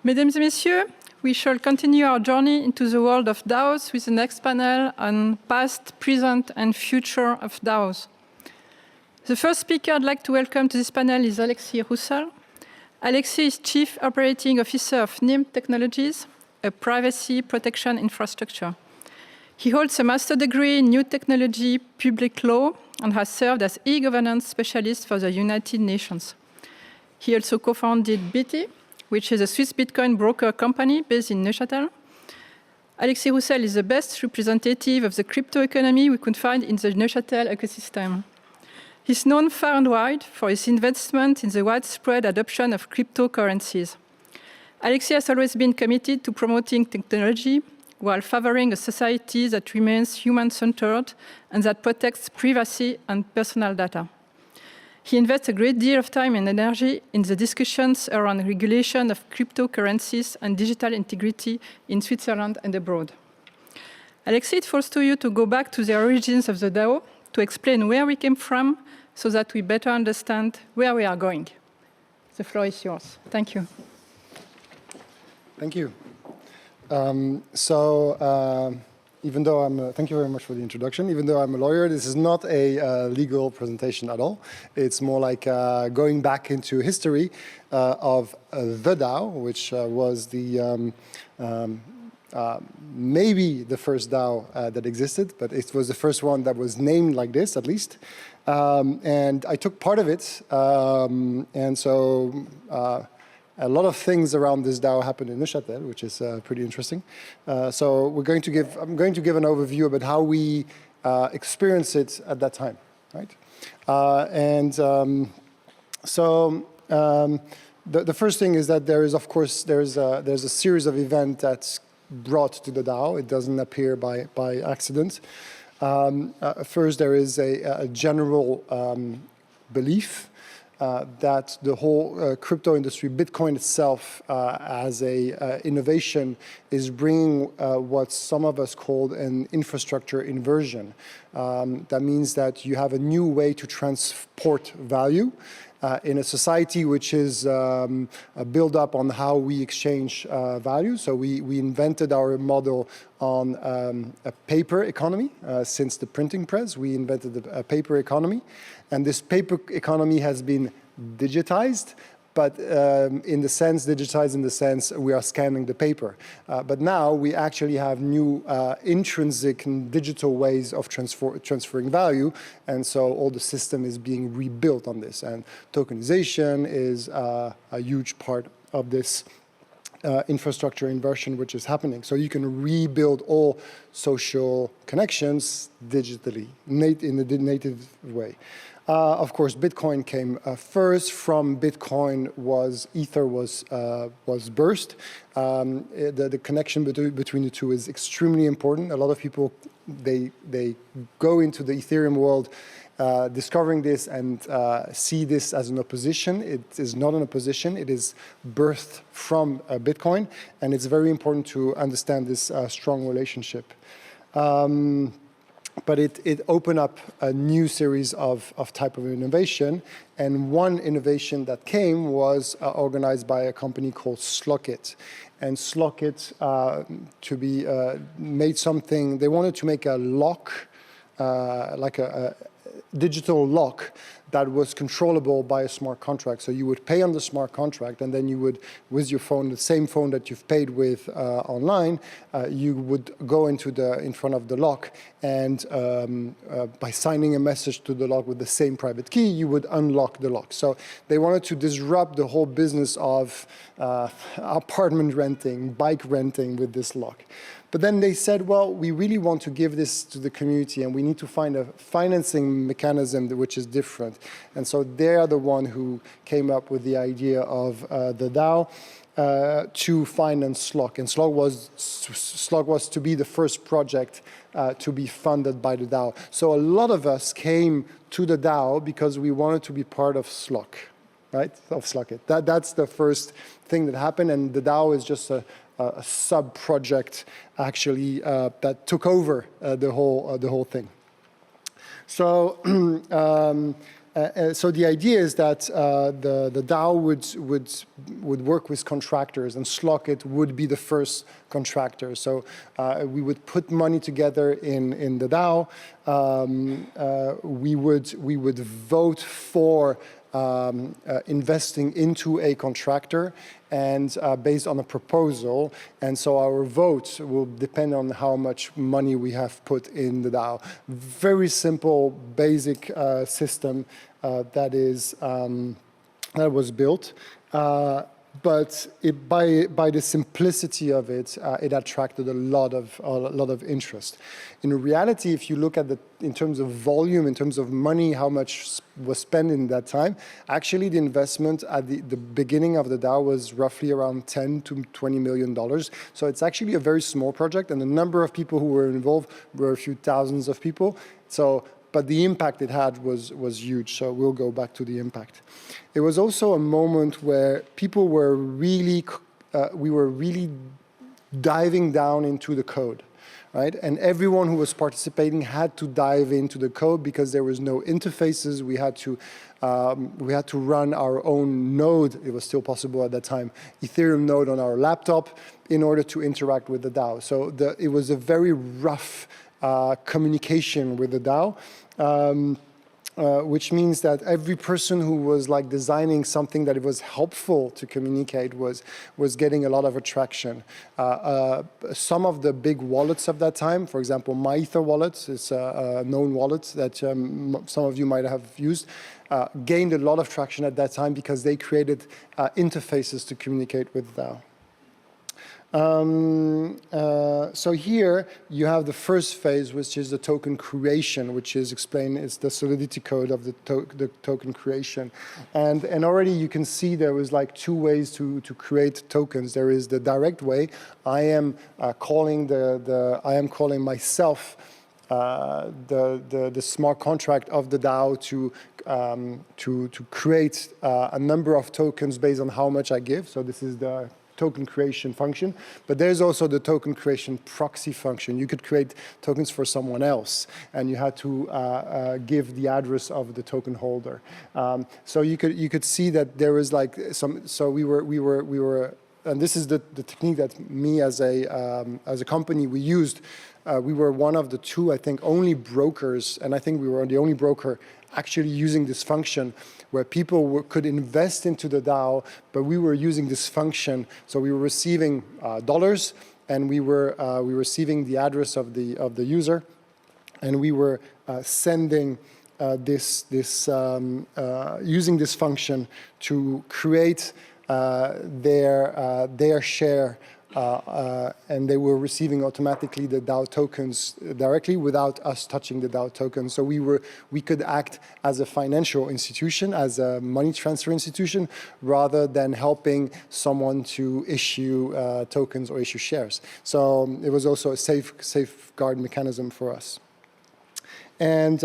Mesdames et messieurs, we shall continue our journey into the world of DAOs with the next panel on past, present, and future of DAOs. The first speaker I'd like to welcome to this panel is Alexis Roussel. Alexis is Chief Operating Officer of Nym Technologies, a privacy protection infrastructure. He holds a master's degree in New Technology Public Law and has served as e-governance specialist for the United Nations. He also co-founded BT, which is a Swiss Bitcoin broker company based in Neuchâtel. Alexis Roussel is the best representative of the crypto economy we could find in the Neuchâtel ecosystem. He's known far and wide for his investment in the widespread adoption of cryptocurrencies. Alexis has always been committed to promoting technology while favoring a society that remains human-centered and that protects privacy and personal data. He invests a great deal of time and energy in the discussions around regulation of cryptocurrencies and digital integrity in Switzerland and abroad. Alexis, it falls to you to go back to the origins of the DAO, to explain where we came from so that we better understand where we are going. The floor is yours. Thank you. Thank you. Even though thank you very much for the introduction. Even though I'm a lawyer, this is not a legal presentation at all. It's more like going back into history of the DAO, which was the maybe the first DAO that existed, but it was the first one that was named like this, at least. And I took part of it, and so a lot of things around this DAO happened in Neuchâtel, which is pretty interesting. So I'm going to give an overview about how we experienced it at that time, right? The first thing is that there is, of course, there's a series of events that's brought to the DAO. It doesn't appear by accident. First, there is a general belief that the whole crypto industry, Bitcoin itself, as a innovation, is bringing what some of us called an infrastructure inversion. That means that you have a new way to transport value in a society which is built up on how we exchange value. So we invented our model on a paper economy. Since the printing press, we invented a paper economy. And this paper economy has been digitized, but digitized in the sense we are scanning the paper. But now we actually have new intrinsic and digital ways of transferring value, and so all the system is being rebuilt on this. And tokenization is a huge part of this infrastructure inversion which is happening. So you can rebuild all social connections digitally, in a native way. Of course, Bitcoin came first. From Bitcoin Ether was burst. The connection between the two is extremely important. A lot of people, they go into the Ethereum world discovering this and see this as an opposition. It is not an opposition. It is birthed from Bitcoin, and it's very important to understand this strong relationship. But it opened up a new series of type of innovation, and one innovation that came was organized by a company called Slockit. And Slockit, to be made something, they wanted to make a lock, like a digital lock that was controllable by a smart contract. So you would pay on the smart contract, and then you would, with your phone, the same phone that you've paid with online, you would go in front of the lock, and by signing a message to the lock with the same private key, you would unlock the lock. So they wanted to disrupt the whole business of apartment renting, bike renting with this lock. But then they said, well, we really want to give this to the community, and we need to find a financing mechanism which is different. And so they are the one who came up with the idea of the DAO to finance Slock. And Slock was to be the first project to be funded by the DAO. So a lot of us came to the DAO because we wanted to be part of Slock, right? Of Slockit. That's the first thing that happened, and the DAO is just a sub-project actually that took over the whole thing. So So the idea is that the DAO would work with contractors, and Slockit would be the first contractor. So we would put money together in the DAO. We would vote for investing into a contractor, and based on a proposal. And so our vote will depend on how much money we have put in the DAO. Very simple, basic system that was built. But by the simplicity of it, it attracted a lot of interest. In reality, if you look at in terms of volume, in terms of money, how much was spent in that time, actually the investment at the beginning of the DAO was roughly around $10 to $20 million. So it's actually a very small project, and the number of people who were involved were a few thousands of people. But the impact it had was huge, so we'll go back to the impact. It was also a moment where people were really, we were really diving down into the code, right? And everyone who was participating had to dive into the code because there was no interfaces. We had to run our own node. It was still possible at that time, Ethereum node on our laptop in order to interact with the DAO. So it was a very rough communication with the DAO, which means that every person who was like designing something that it was helpful to communicate was getting a lot of attraction. Some of the big wallets of that time, for example, MyEther wallet, is a known wallet that some of you might have used, gained a lot of traction at that time because they created interfaces to communicate with DAO. So here you have the first phase, which is the token creation, which is explained as the Solidity code of the token creation. And already you can see there was like two ways to create tokens. There is the direct way. I am calling myself the smart contract of the DAO to create a number of tokens based on how much I give. So this is the token creation function, but there's also the token creation proxy function. You could create tokens for someone else, and you had to give the address of the token holder. So you could see that there was like some. So we were, and this is the technique that me as a company we used. We were one of the two, I think, only brokers, and I think we were the only broker actually using this function where people could invest into the DAO, but we were using this function. So we were receiving dollars, and we were receiving the address of the user, and we were sending using this function to create their share. And they were receiving automatically the DAO tokens directly without us touching the DAO tokens. So we could act as a financial institution, as a money transfer institution, rather than helping someone to issue tokens or issue shares. So it was also a safeguard mechanism for us. And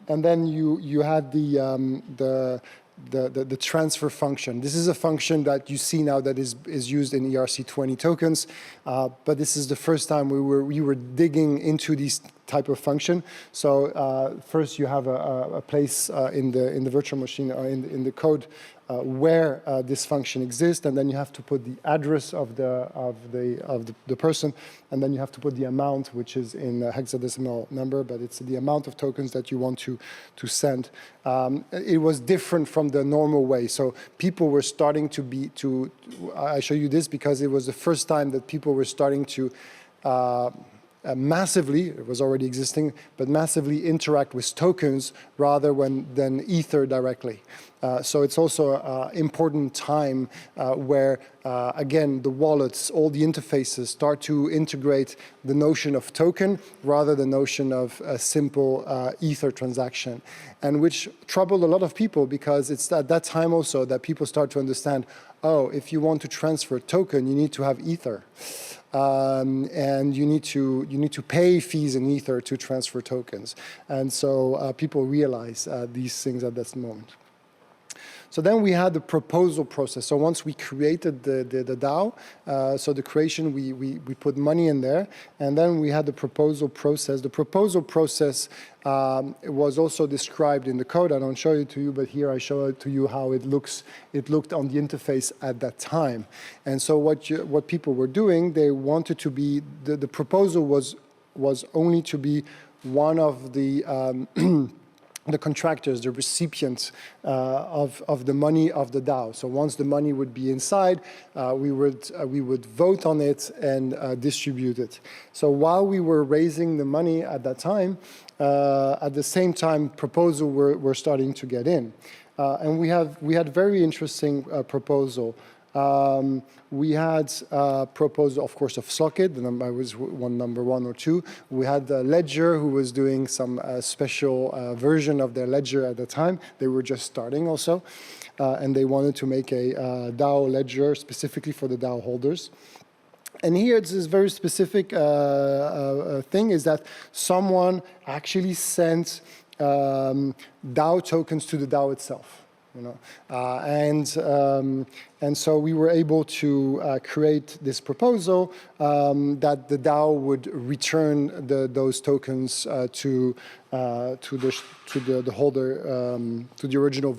then you had the transfer function. This is a function that you see now that is used in ERC20 tokens, but this is the first time we were digging into these type of function. So first you have a place in the virtual machine or in the code where this function exists, and then you have to put the address of the person, and then you have to put the amount, which is in a hexadecimal number, but it's the amount of tokens that you want to send. It was different from the normal way. So people were starting I show you this because it was the first time that people were starting to massively, it was already existing, but massively interact with tokens rather than Ether directly. So it's also an important time where, again, the wallets, all the interfaces start to integrate the notion of token rather than the notion of a simple Ether transaction, and which troubled a lot of people because it's at that time also that people start to understand, oh, if you want to transfer token, you need to have Ether. And you need to pay fees in Ether to transfer tokens, and so people realize these things at this moment. So then we had the proposal process. So once we created the DAO, so the creation, we put money in there, and then we had the proposal process. The proposal process was also described in the code. I don't show it to you, but here I show it to you how it looked on the interface at that time. And so what people were doing, they wanted to be, the proposal was only to be one of the the contractors, the recipients of the money of the DAO. So once the money would be inside, we would vote on it and distribute it. So while we were raising the money at that time, at the same time, proposals were starting to get in, and we had very interesting proposal. We had a proposal, of course, of Socket. The number was number 1 or 2. We had Ledger, who was doing some special version of their Ledger at the time. They were just starting also, and they wanted to make a DAO Ledger specifically for the DAO holders. And here it's this very specific thing is that someone actually sent DAO tokens to the DAO itself. You know, and so we were able to create this proposal that the DAO would return those tokens to the holder, to the original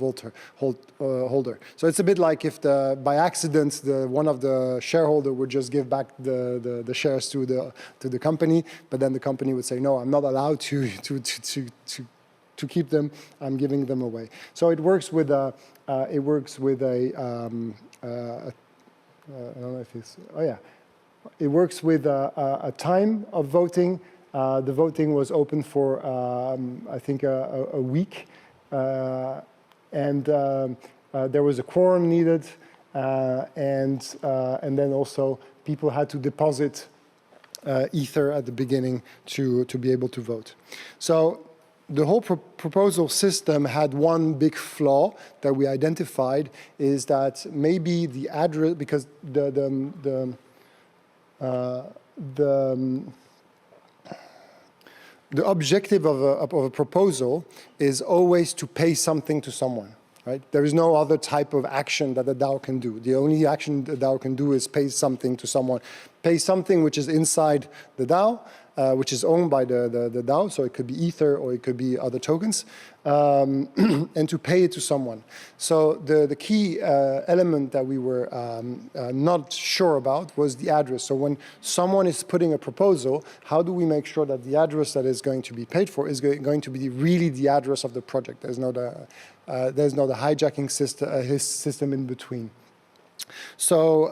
holder. So it's a bit like if by accident one of the shareholder would just give back the shares to the company, but then the company would say, no, I'm not allowed to keep them, I'm giving them away. So it works with I don't know if it's, oh yeah. It works with a time of voting. The voting was open for, I think, a week. And there was a quorum needed. And then also people had to deposit Ether at the beginning to be able to vote. So the whole proposal system had one big flaw that we identified, is that maybe the address, because the objective of a proposal is always to pay something to someone, right? There is no other type of action that the DAO can do. The only action the DAO can do is pay something to someone. Pay something which is inside the DAO, which is owned by the DAO, so it could be Ether or it could be other tokens, and to pay it to someone. So the key element that we were not sure about was the address. So when someone is putting a proposal, how do we make sure that the address that is going to be paid for is going to be really the address of the project? There's no the hijacking system in between. So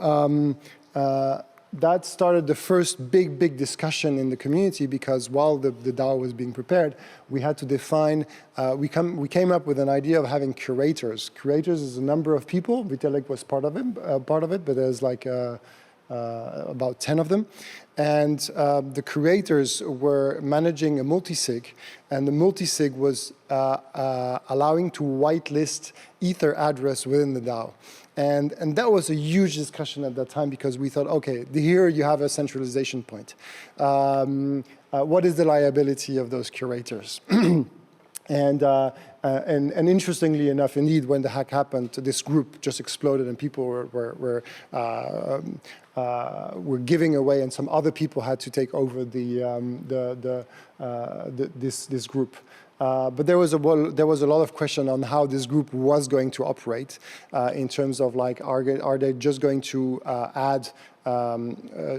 that started the first big discussion in the community, because while the DAO was being prepared, we had to define, we came up with an idea of having curators. Curators is a number of people. Vitalik was part of it, but there's like about 10 of them. And the curators were managing a multisig, and the multisig was allowing to whitelist Ether address within the DAO. And that was a huge discussion at that time, because we thought, okay, here you have a centralization point. What is the liability of those curators? And interestingly enough, indeed, when the hack happened, this group just exploded, and people were giving away, and some other people had to take over this group. But there was a lot of question on how this group was going to operate, in terms of like, are they just going to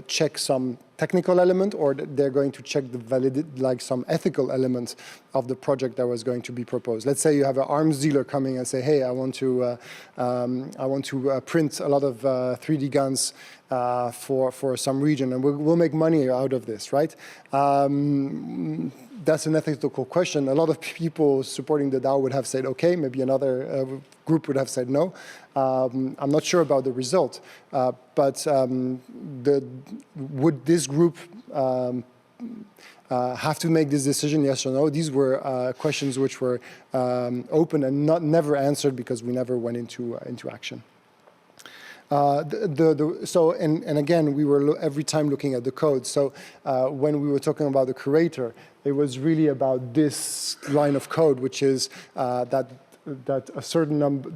check some technical element, or they're going to check the like some ethical element of the project that was going to be proposed. Let's say you have an arms dealer coming and say, hey, I want to print a lot of 3D guns for some region, and we'll make money out of this, right? That's an ethical question. A lot of people supporting the DAO would have said, okay, maybe another group would have said no. I'm not sure about the result, but would this group have to make this decision, yes or no? These were questions which were open and never answered, because we never went into action. And again, we were every time looking at the code. So when we were talking about the curator, it was really about this line of code, which is that a certain number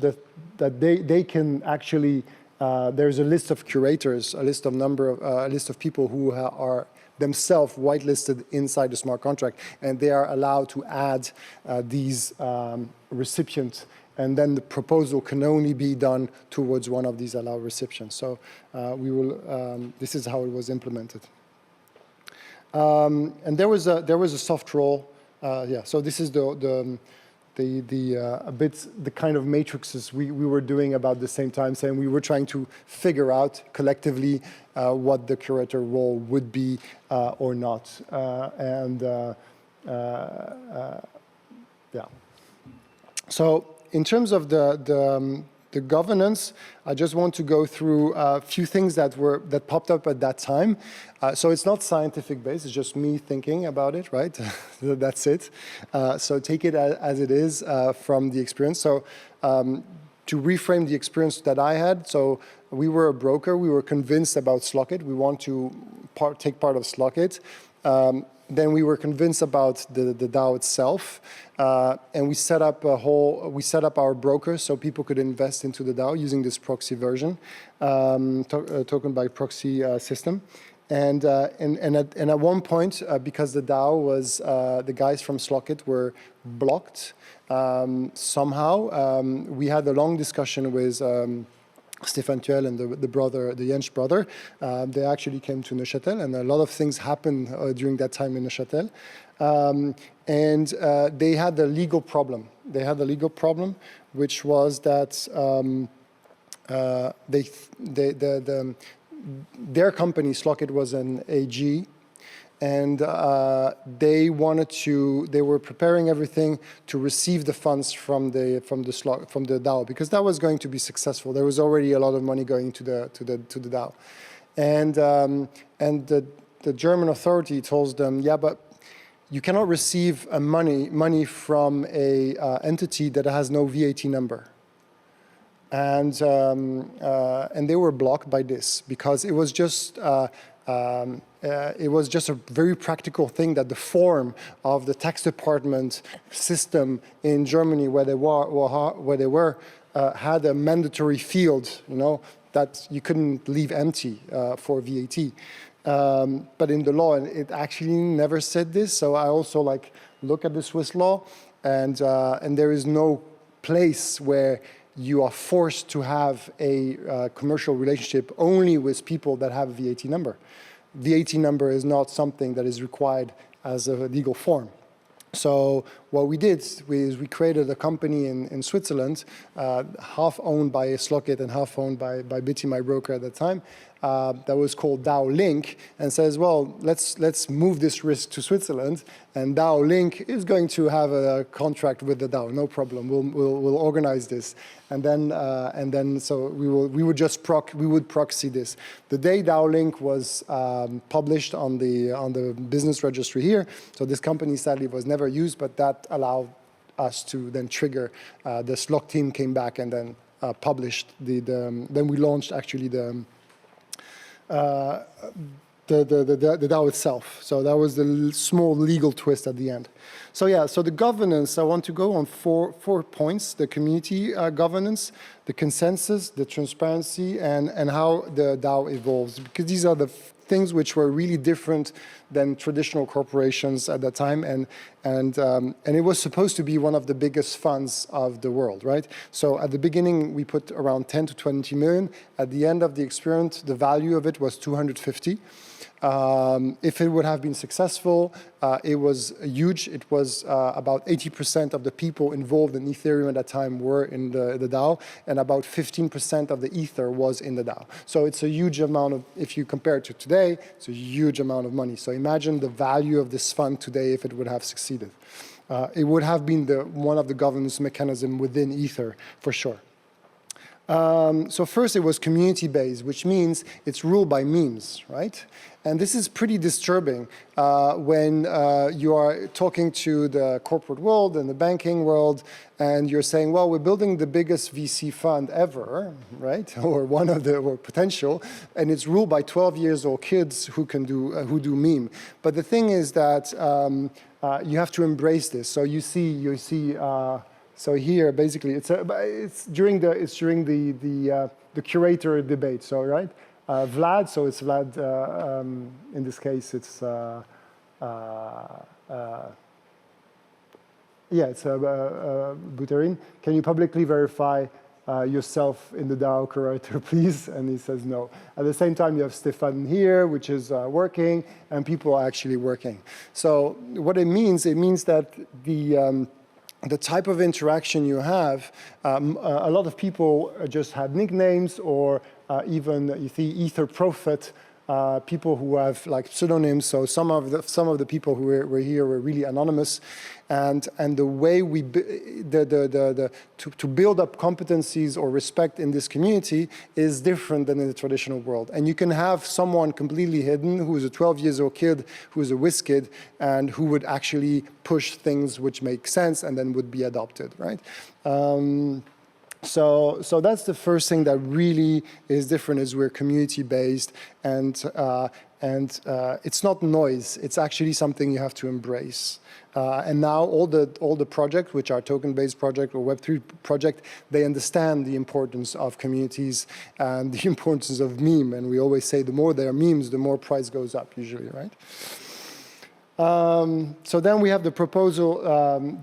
that they can actually. There's a list of curators, a list of people who are themselves whitelisted inside the smart contract, and they are allowed to add these recipients, and then the proposal can only be done towards one of these allowed recipients. So this is how it was implemented. And there was a soft role. So this is the kind of matrices we were doing about the same time, saying we were trying to figure out collectively what the curator role would be or not. So in terms of the governance, I just want to go through a few things that popped up at that time. So it's not scientific based, it's just me thinking about it, right? That's it. So take it as it is from the experience. So to reframe the experience that I had, so we were a broker, we were convinced about Slockit, we want to take part of Slockit. Then we were convinced about the DAO itself, and we set up our broker so people could invest into the DAO using this proxy version, token by proxy system. And at one point, because the DAO was, the guys from Slockit were blocked somehow, we had a long discussion with Stéphane Thuel and the Jensch brother. They actually came to Neuchâtel, and a lot of things happened during that time in Neuchâtel. And they had a legal problem. Which was that their company, Slockit, was an AG, and they were preparing everything to receive the funds from the DAO, because that was going to be successful. There was already a lot of money going to the DAO, and the German authority told them, yeah, but you cannot receive money from a entity that has no VAT number. And they were blocked by this, because it was just a very practical thing that the form of the tax department system in Germany, where they were, had a mandatory field, that you couldn't leave empty for VAT. But in the law, it actually never said this. So I also look at the Swiss law, and there is no place where you are forced to have a commercial relationship only with people that have a VAT number. VAT number is not something that is required as a legal form. So what we did is we created a company in Switzerland, half owned by Slockit and half owned by Bitty, my broker at the time, that was called DAO Link, and says, well, let's move this risk to Switzerland, and DAO Link is going to have a contract with the DAO, no problem. We'll organize this, and then so we would proxy this. The day DAO Link was published on the business registry here, so this company sadly was never used, but that allowed us to then trigger. The Slock team came back and then published then we launched actually the DAO itself. So that was the small legal twist at the end. So yeah, so the governance, I want to go on four points: the community governance, the consensus, the transparency, and how the DAO evolves. Because these are the things which were really different than traditional corporations at that time, and it was supposed to be one of the biggest funds of the world, right? So at the beginning, we put around 10 to 20 million. At the end of the experience, the value of it was 250. If it would have been successful, it was huge. It was about 80% of the people involved in Ethereum at that time were in the DAO, and about 15% of the Ether was in the DAO. So it's a huge amount of, if you compare it to today, it's a huge amount of money. So imagine the value of this fund today if it would have succeeded. It would have been one of the governance mechanism within Ether, for sure. So first it was community-based, which means it's ruled by memes, right? And this is pretty disturbing when you are talking to the corporate world and the banking world, and you're saying, well, we're building the biggest VC fund ever, right? Or one of or potential, and it's ruled by 12-year-old kids who do meme. But the thing is that you have to embrace this. So you see So here, basically, it's during the curator debate. So right, Vlad. So it's Vlad. In this case, it's Buterin. Can you publicly verify yourself in the DAO curator, please? And he says no. At the same time, you have Stefan here, which is working, and people are actually working. So what it means that the type of interaction you have, a lot of people just had nicknames, or even you see Ether Prophet, people who have like pseudonyms. So some of the people who were here were really anonymous, and the way we to build up competencies or respect in this community is different than in the traditional world. And you can have someone completely hidden who is a 12-year-old kid who is a whiz kid and who would actually push things which make sense and then would be adopted, right? So that's the first thing that really is different, is we're community-based, and it's not noise. It's actually something you have to embrace. And now all the projects, which are token-based project or Web3 project, they understand the importance of communities and the importance of meme. And we always say the more there are memes, the more price goes up usually, right? So then we have the proposal.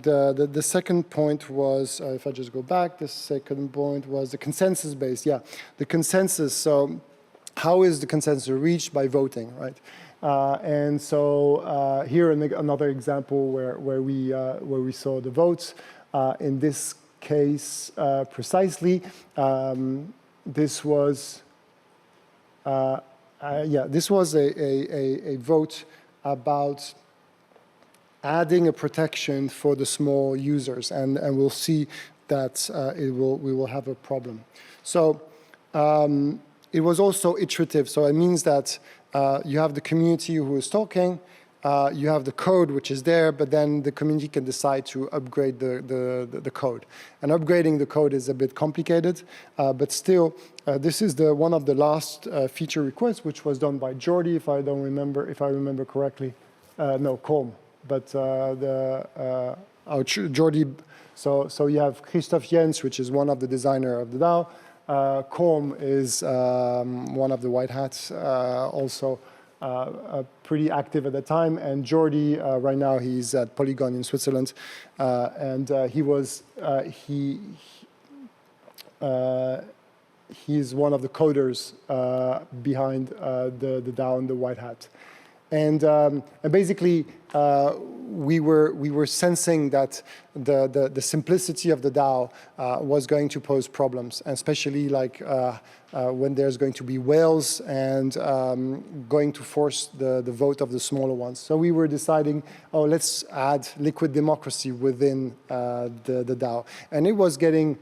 The second point was, if I just go back, the second point was the consensus-based. Yeah, the consensus. So how is the consensus reached? By voting, right? And so here another example where we saw the votes. In this case, precisely, this was this was a vote about adding a protection for the small users, and we'll see that we will have a problem. So it was also iterative. So it means that you have the community who is talking, you have the code which is there, but then the community can decide to upgrade the code. And upgrading the code is a bit complicated, but still, this is one of the last feature requests, which was done by Jordi, if I remember correctly. No, Keom, but Jordi. So you have Christophe Jens, which is one of the designer of the DAO. Keom is one of the white hats, also pretty active at the time. And Jordi, right now he's at Polygon in Switzerland, and he's one of the coders behind the DAO and the white hat. And basically, we were sensing that the simplicity of the DAO was going to pose problems, and especially like when there's going to be whales and going to force the vote of the smaller ones. So we were deciding, oh, let's add liquid democracy within the DAO, and it was getting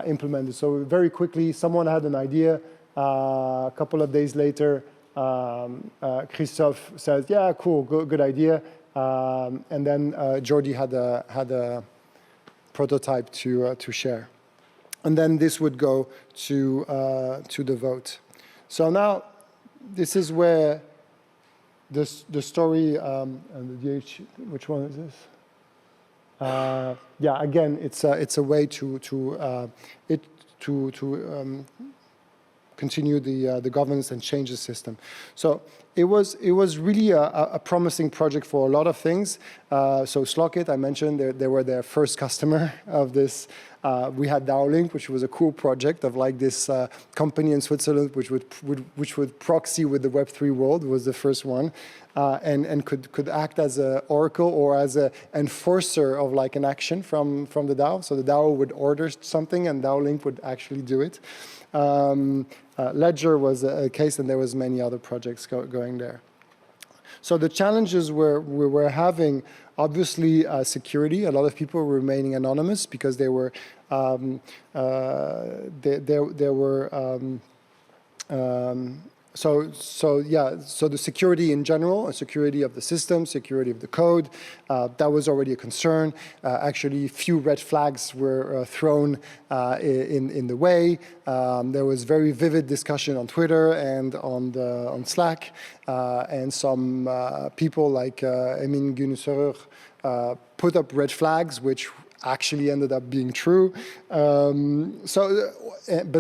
implemented. So very quickly, someone had an idea. A couple of days later, Christophe says, yeah, cool, good idea. And then Jordi had a prototype to share. And then this would go to the vote. So now this is where the story, and the DH, which one is this? Yeah, again, it's a way to continue the governance and change the system. So it was really a promising project for a lot of things. So Slockit, I mentioned, they were their first customer of this. We had DAOlink, which was a cool project of like this company in Switzerland, which would proxy with the Web3 world, was the first one, and could act as an oracle or as an enforcer of like an action from the DAO. So the DAO would order something, and DAOlink would actually do it. Ledger was a case, and there was many other projects going there. So the challenges we were having, obviously, security. A lot of people were remaining anonymous because they were So the security in general, security of the system, security of the code, that was already a concern. Actually, few red flags were thrown in the way. There was very vivid discussion on Twitter and on Slack, and some people like Emin Günserer put up red flags, which actually ended up being true. But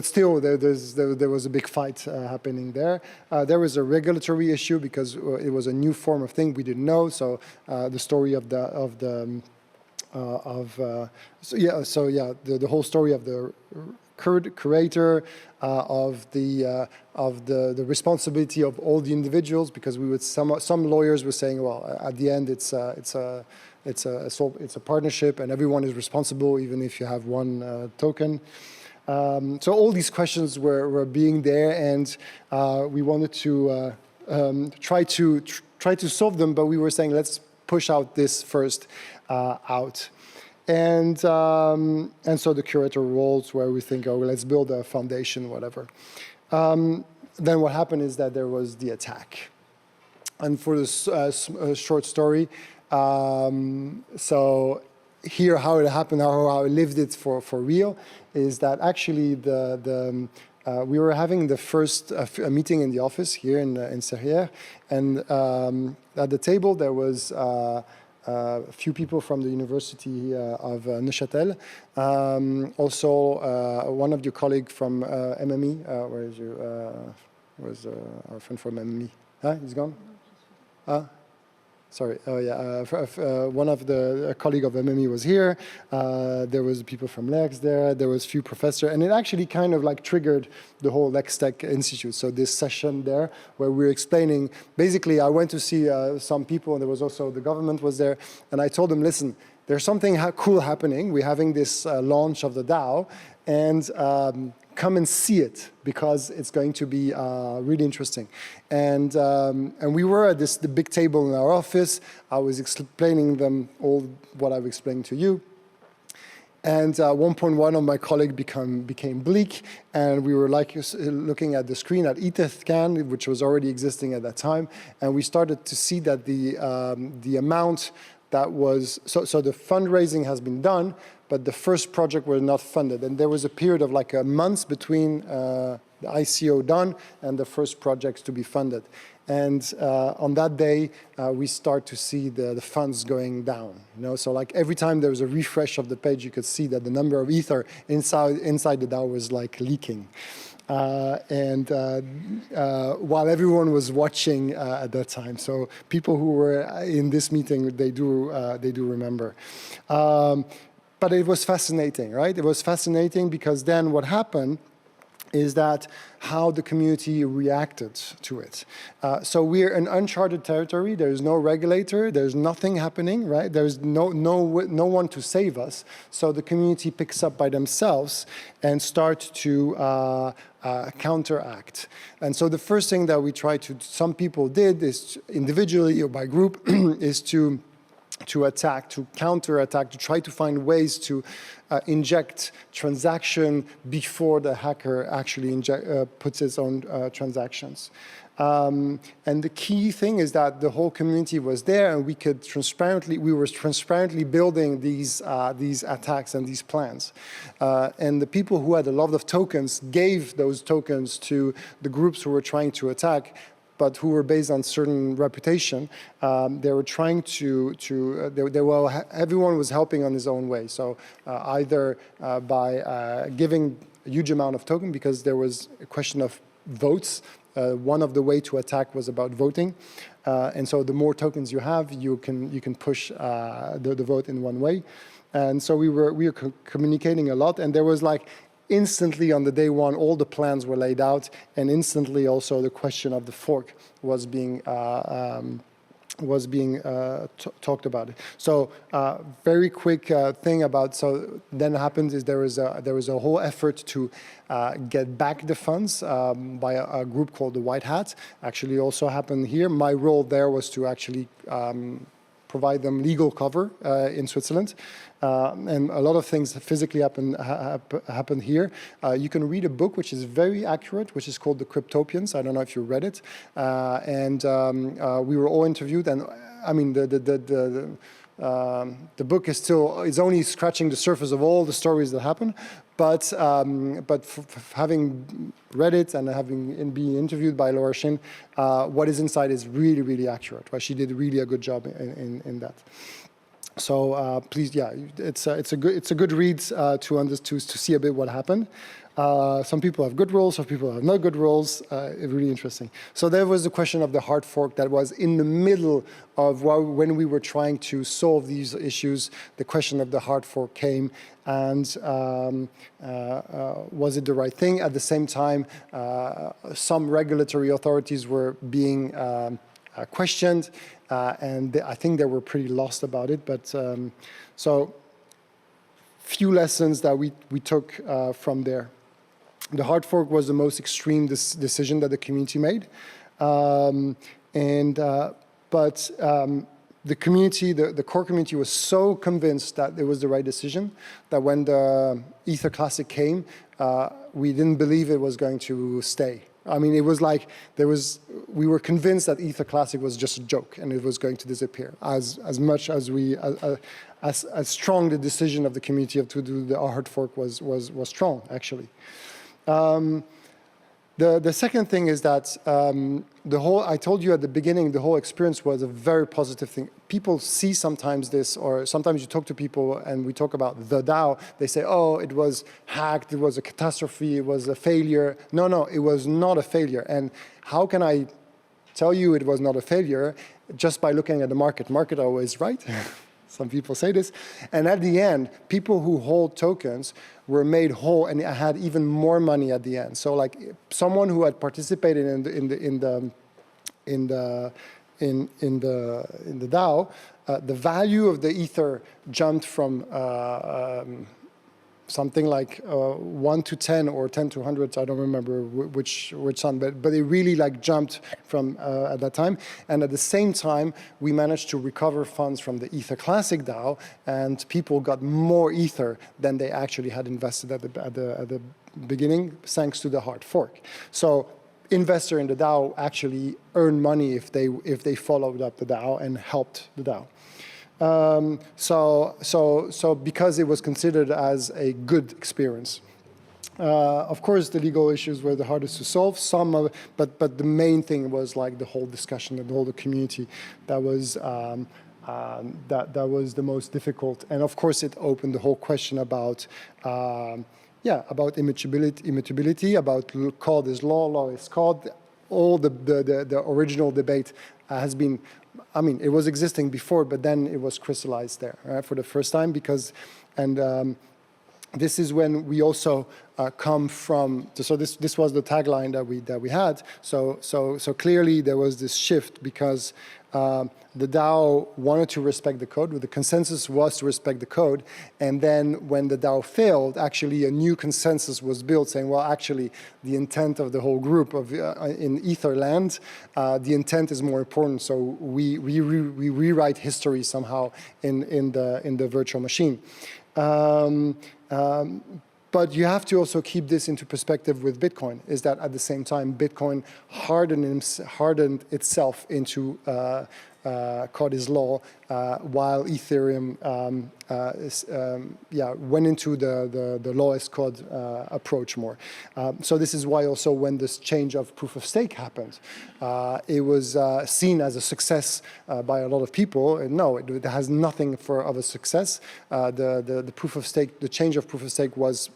still, there was a big fight happening there. There was a regulatory issue because it was a new form of thing we didn't know. So the story of the whole story of the curator, of the responsibility of all the individuals, because some lawyers were saying, well, at the end it's a partnership and everyone is responsible even if you have one token. So all these questions were being there, and we wanted to try to solve them, but we were saying let's push out this first out. And so the curator roles where we think, oh, let's build a foundation, whatever. Then what happened is that there was the attack. And for this short story, so here how it happened, how I lived it for real, is that actually we were having the first a meeting in the office here in Serrières, and at the table there was a few people from the University of Neuchâtel. Also, one of your colleagues from MME. Where's our friend from MME? Huh? He's gone? Sorry. Oh, yeah. One of the colleague of MME was here. There was people from Lex there. There was a few professors, and it actually kind of like triggered the whole LexTech Institute. So this session there, where we were explaining, basically, I went to see some people, and there was also the government was there, and I told them, listen, there's something cool happening. We're having this launch of the DAO, and come and see it because it's going to be really interesting. And we were at the big table in our office. I was explaining them all what I've explained to you. And at one point, one of my colleagues became bleak, and we were like looking at the screen at Etherscan, which was already existing at that time, and we started to see that the amount that was, so the fundraising has been done, but the first project was not funded. And there was a period of like a month between the ICO done and the first projects to be funded. And on that day, we start to see the funds going down. So like every time there was a refresh of the page, you could see that the number of Ether inside the DAO was like leaking. While everyone was watching at that time, so people who were in this meeting, they do remember. But it was fascinating, right? It was fascinating because then what happened is that how the community reacted to it. So we're in uncharted territory. There's no regulator. There's nothing happening, right? There's no one to save us. So the community picks up by themselves and start to counteract. And so the first thing that we some people did is individually or by group is to attack, to counterattack, to try to find ways to inject transaction before the hacker actually puts its own transactions. And the key thing is that the whole community was there, and we were transparently building these attacks and these plans. And the people who had a lot of tokens gave those tokens to the groups who were trying to attack, but who were based on certain reputation. They were trying everyone was helping on his own way. So either by giving a huge amount of token, because there was a question of votes. One of the way to attack was about voting. And so the more tokens you have, you can push the vote in one way. And so we were communicating a lot, and there was like, instantly on the day one, all the plans were laid out, and instantly also the question of the fork was being talked about. So very quick thing about, so then happens is there was a whole effort to get back the funds by a group called the White Hat. Actually also happened here. My role there was to actually provide them legal cover in Switzerland. And a lot of things physically happen here. You can read a book which is very accurate, which is called The Cryptopians. I don't know if you read it. We were all interviewed, and I mean the book is only scratching the surface of all the stories that happen. But having read it and being interviewed by Laura Shin, what is inside is really, really accurate. Right? She did really a good job in that. Please, yeah, it's a good read to see a bit what happened. Some people have good roles, some people have not good roles. Really interesting. So there was the question of the hard fork that was in the middle of when we were trying to solve these issues. The question of the hard fork came, and was it the right thing? At the same time, some regulatory authorities were being questioned, and I think they were pretty lost about it. But so few lessons that we took from there. The hard fork was the most extreme decision that the community made, the community, the core community, was so convinced that it was the right decision that when the Ether Classic came, we didn't believe it was going to stay. I mean, it was like we were convinced that Ether Classic was just a joke and it was going to disappear. As much as as strong the decision of the community to do the hard fork was strong, actually. The second thing is that I told you at the beginning, the whole experience was a very positive thing. People see sometimes this, or sometimes you talk to people and we talk about the DAO, they say, oh, it was hacked, it was a catastrophe, it was a failure. No, it was not a failure. And how can I tell you it was not a failure? Just by looking at the market. Market always right. Some people say this. And at the end, people who hold tokens were made whole and had even more money at the end. So like someone who had participated in the DAO, the value of the Ether jumped from something like 1 to 10 or 10 to 100. I don't remember which one, but it really like jumped from at that time. And at the same time, we managed to recover funds from the Ether Classic DAO, and people got more Ether than they actually had invested at the beginning, thanks to the hard fork. So investor in the DAO actually earned money if they followed up the DAO and helped the DAO. So because it was considered as a good experience. Of course, the legal issues were the hardest to solve. But the main thing was like the whole discussion and the whole community that was that was the most difficult. And of course, it opened the whole question about about immutability, about code is law, law is code. All the original debate has been. I mean, it was existing before, but then it was crystallized there, right, for the first time. Because, and this is when we also come from. So this was the tagline that we had. So clearly there was this shift because the DAO wanted to respect the code. The consensus was to respect the code, and then when the DAO failed, actually a new consensus was built, saying, well, actually, the intent of the whole group of in Etherland, the intent is more important. So we rewrite history somehow in the virtual machine. But you have to also keep this into perspective with Bitcoin, is that at the same time, Bitcoin hardened itself into code is law, while Ethereum went into the law is code approach more. So this is why also when this change of proof of stake happened, it was seen as a success by a lot of people. And no, it has nothing of a success. The proof of stake, the change of proof of stake was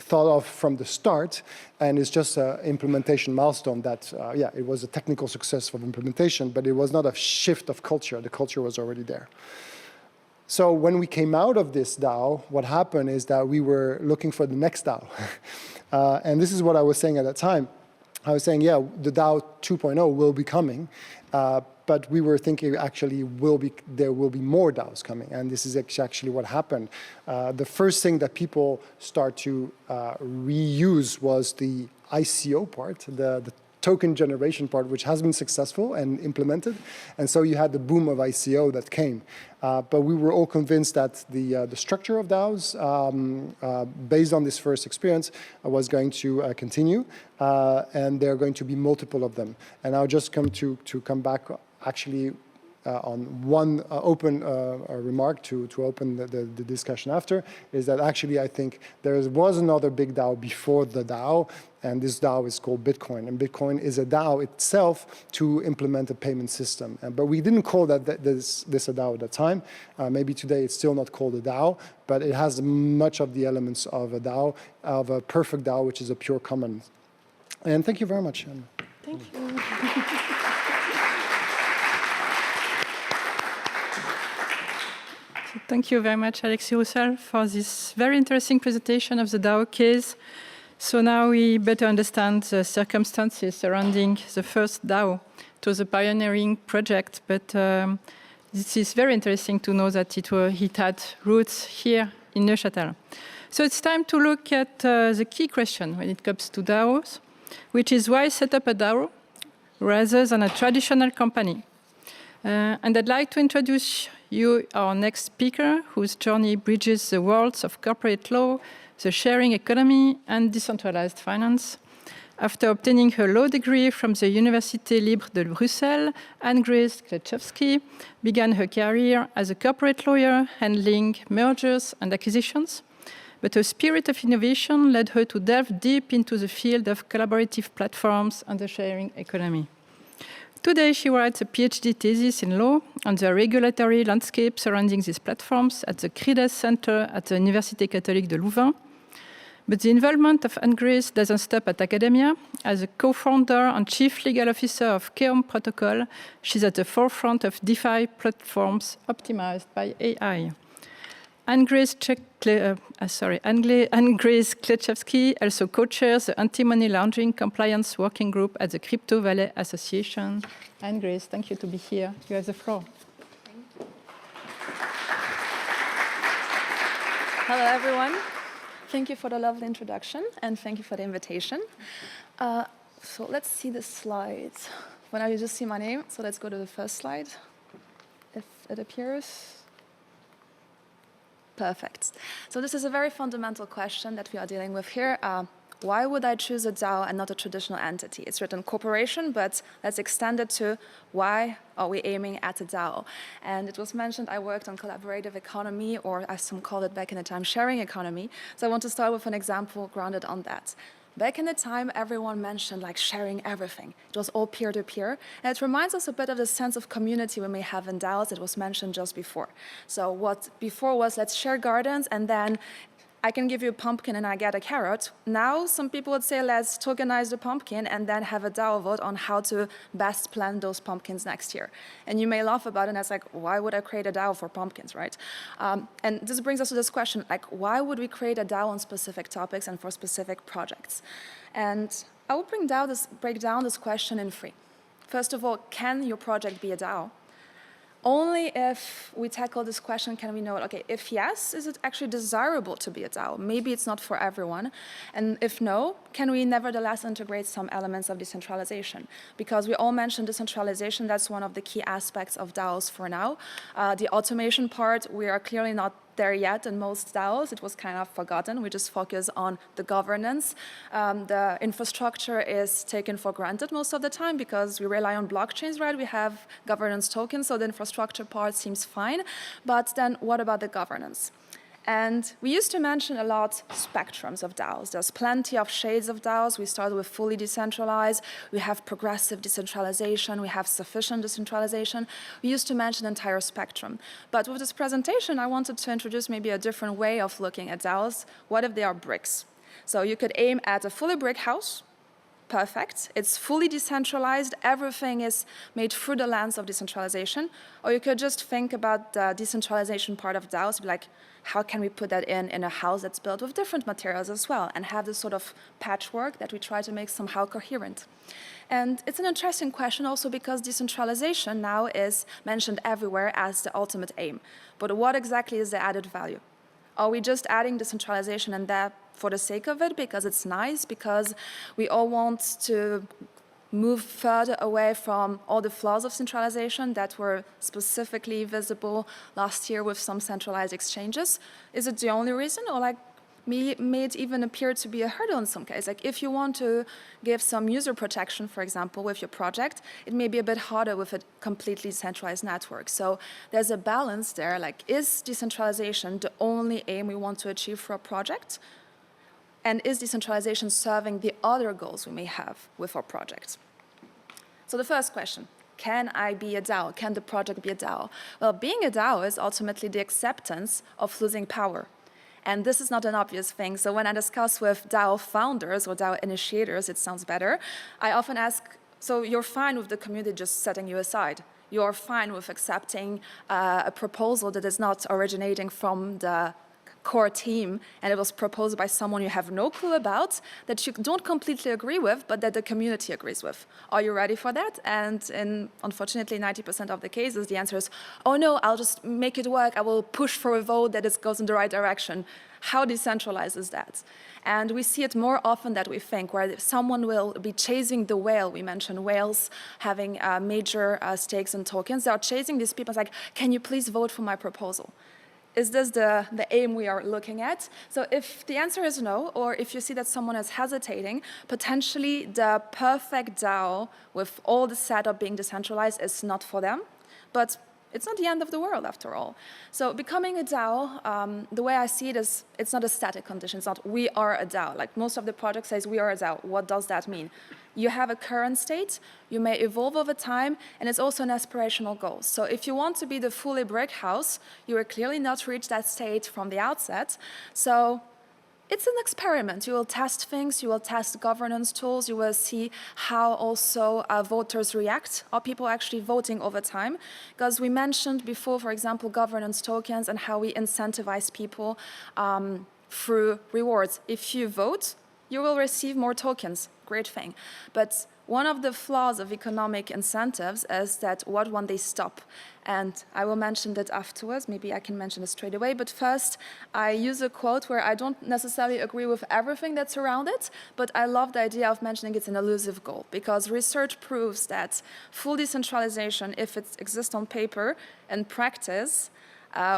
thought of from the start, and it's just an implementation milestone that, it was a technical success of implementation, but it was not a shift of culture. The culture was already there. So when we came out of this DAO, what happened is that we were looking for the next DAO. And this is what I was saying at that time. I was saying, the DAO 2.0 will be coming, but we were thinking actually there will be more DAOs coming, and this is actually what happened. The first thing that people start to reuse was the ICO part, the token generation part, which has been successful and implemented, and so you had the boom of ICO that came. But we were all convinced that the structure of DAOs, based on this first experience, was going to continue, and there are going to be multiple of them. And I'll just come back actually on one open remark to open the discussion after, is that actually I think there was another big DAO before the DAO, and this DAO is called Bitcoin. And Bitcoin is a DAO itself to implement a payment system. But we didn't call this a DAO at the time. Maybe today it's still not called a DAO, but it has much of the elements of a DAO, of a perfect DAO, which is a pure commons. And thank you very much. Thank you. Thank you very much, Alexis Roussel, for this very interesting presentation of the DAO case. So now we better understand the circumstances surrounding the first DAO. It was a pioneering project, but this is very interesting to know that it had roots here in Neuchâtel. So it's time to look at the key question when it comes to DAOs, which is why set up a DAO rather than a traditional company. And I'd like to introduce you our next speaker, whose journey bridges the worlds of corporate law, the sharing economy, and decentralized finance. After obtaining her law degree from the Université Libre de Bruxelles, Anne-Grace Kleczewski began her career as a corporate lawyer handling mergers and acquisitions. But her spirit of innovation led her to delve deep into the field of collaborative platforms and the sharing economy. Today, she writes a PhD thesis in law on the regulatory landscape surrounding these platforms at the CRIDES Center at the Université Catholique de Louvain. But the involvement of Anne-Grace doesn't stop at academia. As a co-founder and chief legal officer of Keom Protocol, she's at the forefront of DeFi platforms optimized by AI. Anne-Grace Kleczewski also co-chairs the Anti-Money Laundering Compliance Working Group at the Crypto Valley Association. Anne-Grace, thank you to be here. You have the floor. Thank you. Hello, everyone. Thank you for the lovely introduction, and thank you for the invitation. So let's see the slides. For now, you just see my name, so let's go to the first slide, if it appears. Perfect. So this is a very fundamental question that we are dealing with here. Why would I choose a DAO and not a traditional entity? It's written corporation, but let's extend it to why are we aiming at a DAO? And it was mentioned I worked on collaborative economy, or as some called it back in the time, sharing economy. So I want to start with an example grounded on that. Back in the time, everyone mentioned like sharing everything. It was all peer-to-peer. And it reminds us a bit of the sense of community we may have in DAOs. It was mentioned just before. So what before was let's share gardens, and then I can give you a pumpkin and I get a carrot. Now, some people would say, let's tokenize the pumpkin and then have a DAO vote on how to best plant those pumpkins next year. And you may laugh about it, and it's like, why would I create a DAO for pumpkins, right? And this brings us to this question, like, why would we create a DAO on specific topics and for specific projects? And I would break down this question in three. First of all, can your project be a DAO? Only if we tackle this question can we know, okay, if yes, is it actually desirable to be a DAO? Maybe it's not for everyone. And if no, can we nevertheless integrate some elements of decentralization? Because we all mentioned decentralization, that's one of the key aspects of DAOs for now. The automation part, we are clearly not there yet in most DAOs. It was kind of forgotten. We just focus on the governance. The infrastructure is taken for granted most of the time because we rely on blockchains, right? We have governance tokens, so the infrastructure part seems fine. But then what about the governance? And we used to mention a lot spectrums of DAOs. There's plenty of shades of DAOs. We started with fully decentralized. We have progressive decentralization. We have sufficient decentralization. We used to mention an entire spectrum. But with this presentation, I wanted to introduce maybe a different way of looking at DAOs. What if they are bricks? So you could aim at a fully brick house. Perfect. It's fully decentralized. Everything is made through the lens of decentralization. Or you could just think about the decentralization part of DAOs, like, how can we put that in a house that's built with different materials as well and have this sort of patchwork that we try to make somehow coherent? And it's an interesting question also because decentralization now is mentioned everywhere as the ultimate aim. But what exactly is the added value? Are we just adding decentralization and that for the sake of it, because it's nice, because we all want to move further away from all the flaws of centralization that were specifically visible last year with some centralized exchanges? Is it the only reason, or like may it even appear to be a hurdle in some cases. Like if you want to give some user protection, for example, with your project, it may be a bit harder with a completely centralized network. So there's a balance there, like is decentralization the only aim we want to achieve for a project? And is decentralization serving the other goals we may have with our project? So the first question, can I be a DAO? Can the project be a DAO? Well, being a DAO is ultimately the acceptance of losing power. And this is not an obvious thing. So when I discuss with DAO founders or DAO initiators, it sounds better, I often ask, so you're fine with the community just setting you aside? You're fine with accepting a proposal that is not originating from the core team, and it was proposed by someone you have no clue about, that you don't completely agree with, but that the community agrees with. Are you ready for that? And in, unfortunately, 90% of the cases, the answer is, oh no, I'll just make it work. I will push for a vote that it goes in the right direction. How decentralized is that? And we see it more often than we think, where someone will be chasing the whale. We mentioned whales having major stakes in tokens. They are chasing these people. It's like, can you please vote for my proposal? Is this the aim we are looking at? So if the answer is no, or if you see that someone is hesitating, potentially the perfect DAO with all the setup being decentralized is not for them, but it's not the end of the world after all. So becoming a DAO, the way I see it is, it's not a static condition. It's not we are a DAO. Like most of the project says we are a DAO. What does that mean? You have a current state, you may evolve over time, and it's also an aspirational goal. So if you want to be the fully brick house, you will clearly not reach that state from the outset. So it's an experiment. You will test things, you will test governance tools, you will see how also voters react. Are people actually voting over time? Because we mentioned before, for example, governance tokens and how we incentivize people through rewards. If you vote, you will receive more tokens. Great thing. But one of the flaws of economic incentives is that what when they stop? And I will mention that afterwards. Maybe I can mention it straight away. But first, I use a quote where I don't necessarily agree with everything that's around it, but I love the idea of mentioning it's an elusive goal, because research proves that full decentralization, if it exists on paper and practice,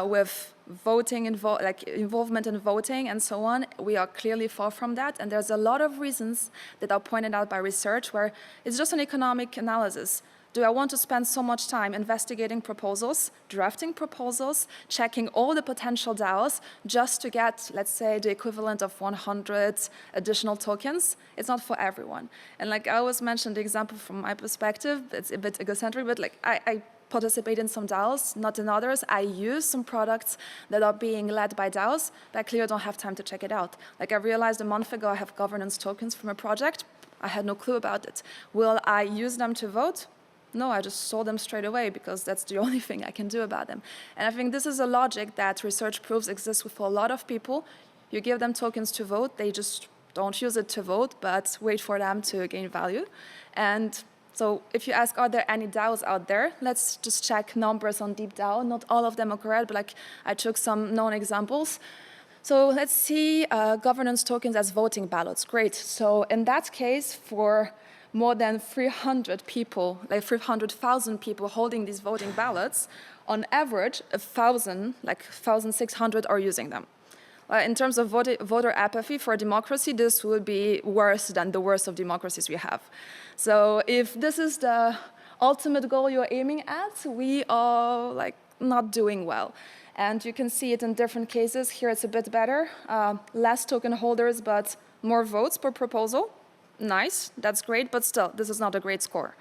with voting, involvement in voting and so on, we are clearly far from that. And there's a lot of reasons that are pointed out by research where it's just an economic analysis. Do I want to spend so much time investigating proposals, drafting proposals, checking all the potential DAOs just to get, let's say, the equivalent of 100 additional tokens? It's not for everyone. And like I always mentioned, the example from my perspective, it's a bit egocentric, but like I participate in some DAOs, not in others. I use some products that are being led by DAOs, but I clearly don't have time to check it out. Like I realized a month ago I have governance tokens from a project. I had no clue about it. Will I use them to vote? No, I just sold them straight away because that's the only thing I can do about them. And I think this is a logic that research proves exists with a lot of people. You give them tokens to vote, they just don't use it to vote, but wait for them to gain value. And so if you ask, are there any DAOs out there? Let's just check numbers on DeepDAO. Not all of them are correct, but like I took some known examples. So let's see governance tokens as voting ballots. Great. So in that case, for more than 300 people, like 300,000 people holding these voting ballots, on average, 1,600 are using them. In terms of voter apathy for democracy, this would be worse than the worst of democracies we have. So if this is the ultimate goal you're aiming at, we are like not doing well. And you can see it in different cases. Here it's a bit better. Less token holders, but more votes per proposal. Nice, that's great, but still, this is not a great score.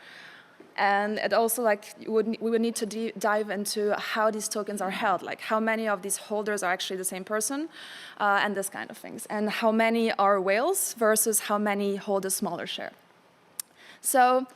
And it also, like, we would need to dive into how these tokens are held, like how many of these holders are actually the same person, and this kind of things. And how many are whales versus how many hold a smaller share. So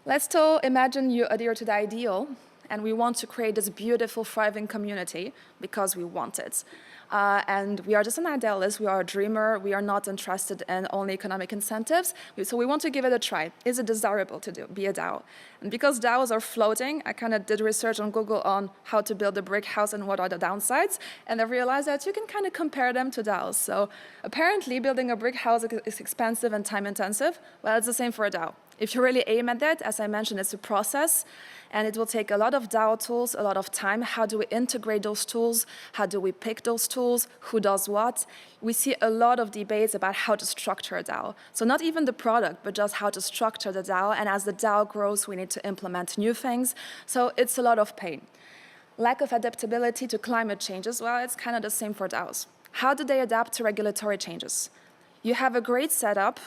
let's still imagine you adhere to the ideal, and we want to create this beautiful, thriving community because we want it. And we are just an idealist, we are a dreamer, we are not interested in only economic incentives, so we want to give it a try. Is it desirable to be a DAO? And because DAOs are floating, I kind of did research on Google on how to build a brick house and what are the downsides, and I realized that you can kind of compare them to DAOs. So apparently building a brick house is expensive and time intensive. Well, it's the same for a DAO. If you really aim at that, as I mentioned, it's a process, and it will take a lot of DAO tools, a lot of time. How do we integrate those tools? How do we pick those tools? Who does what? We see a lot of debates about how to structure a DAO. So not even the product, but just how to structure the DAO. And as the DAO grows, we need to implement new things. So it's a lot of pain. Lack of adaptability to climate change as well, it's kind of the same for DAOs. How do they adapt to regulatory changes? You have a great setup.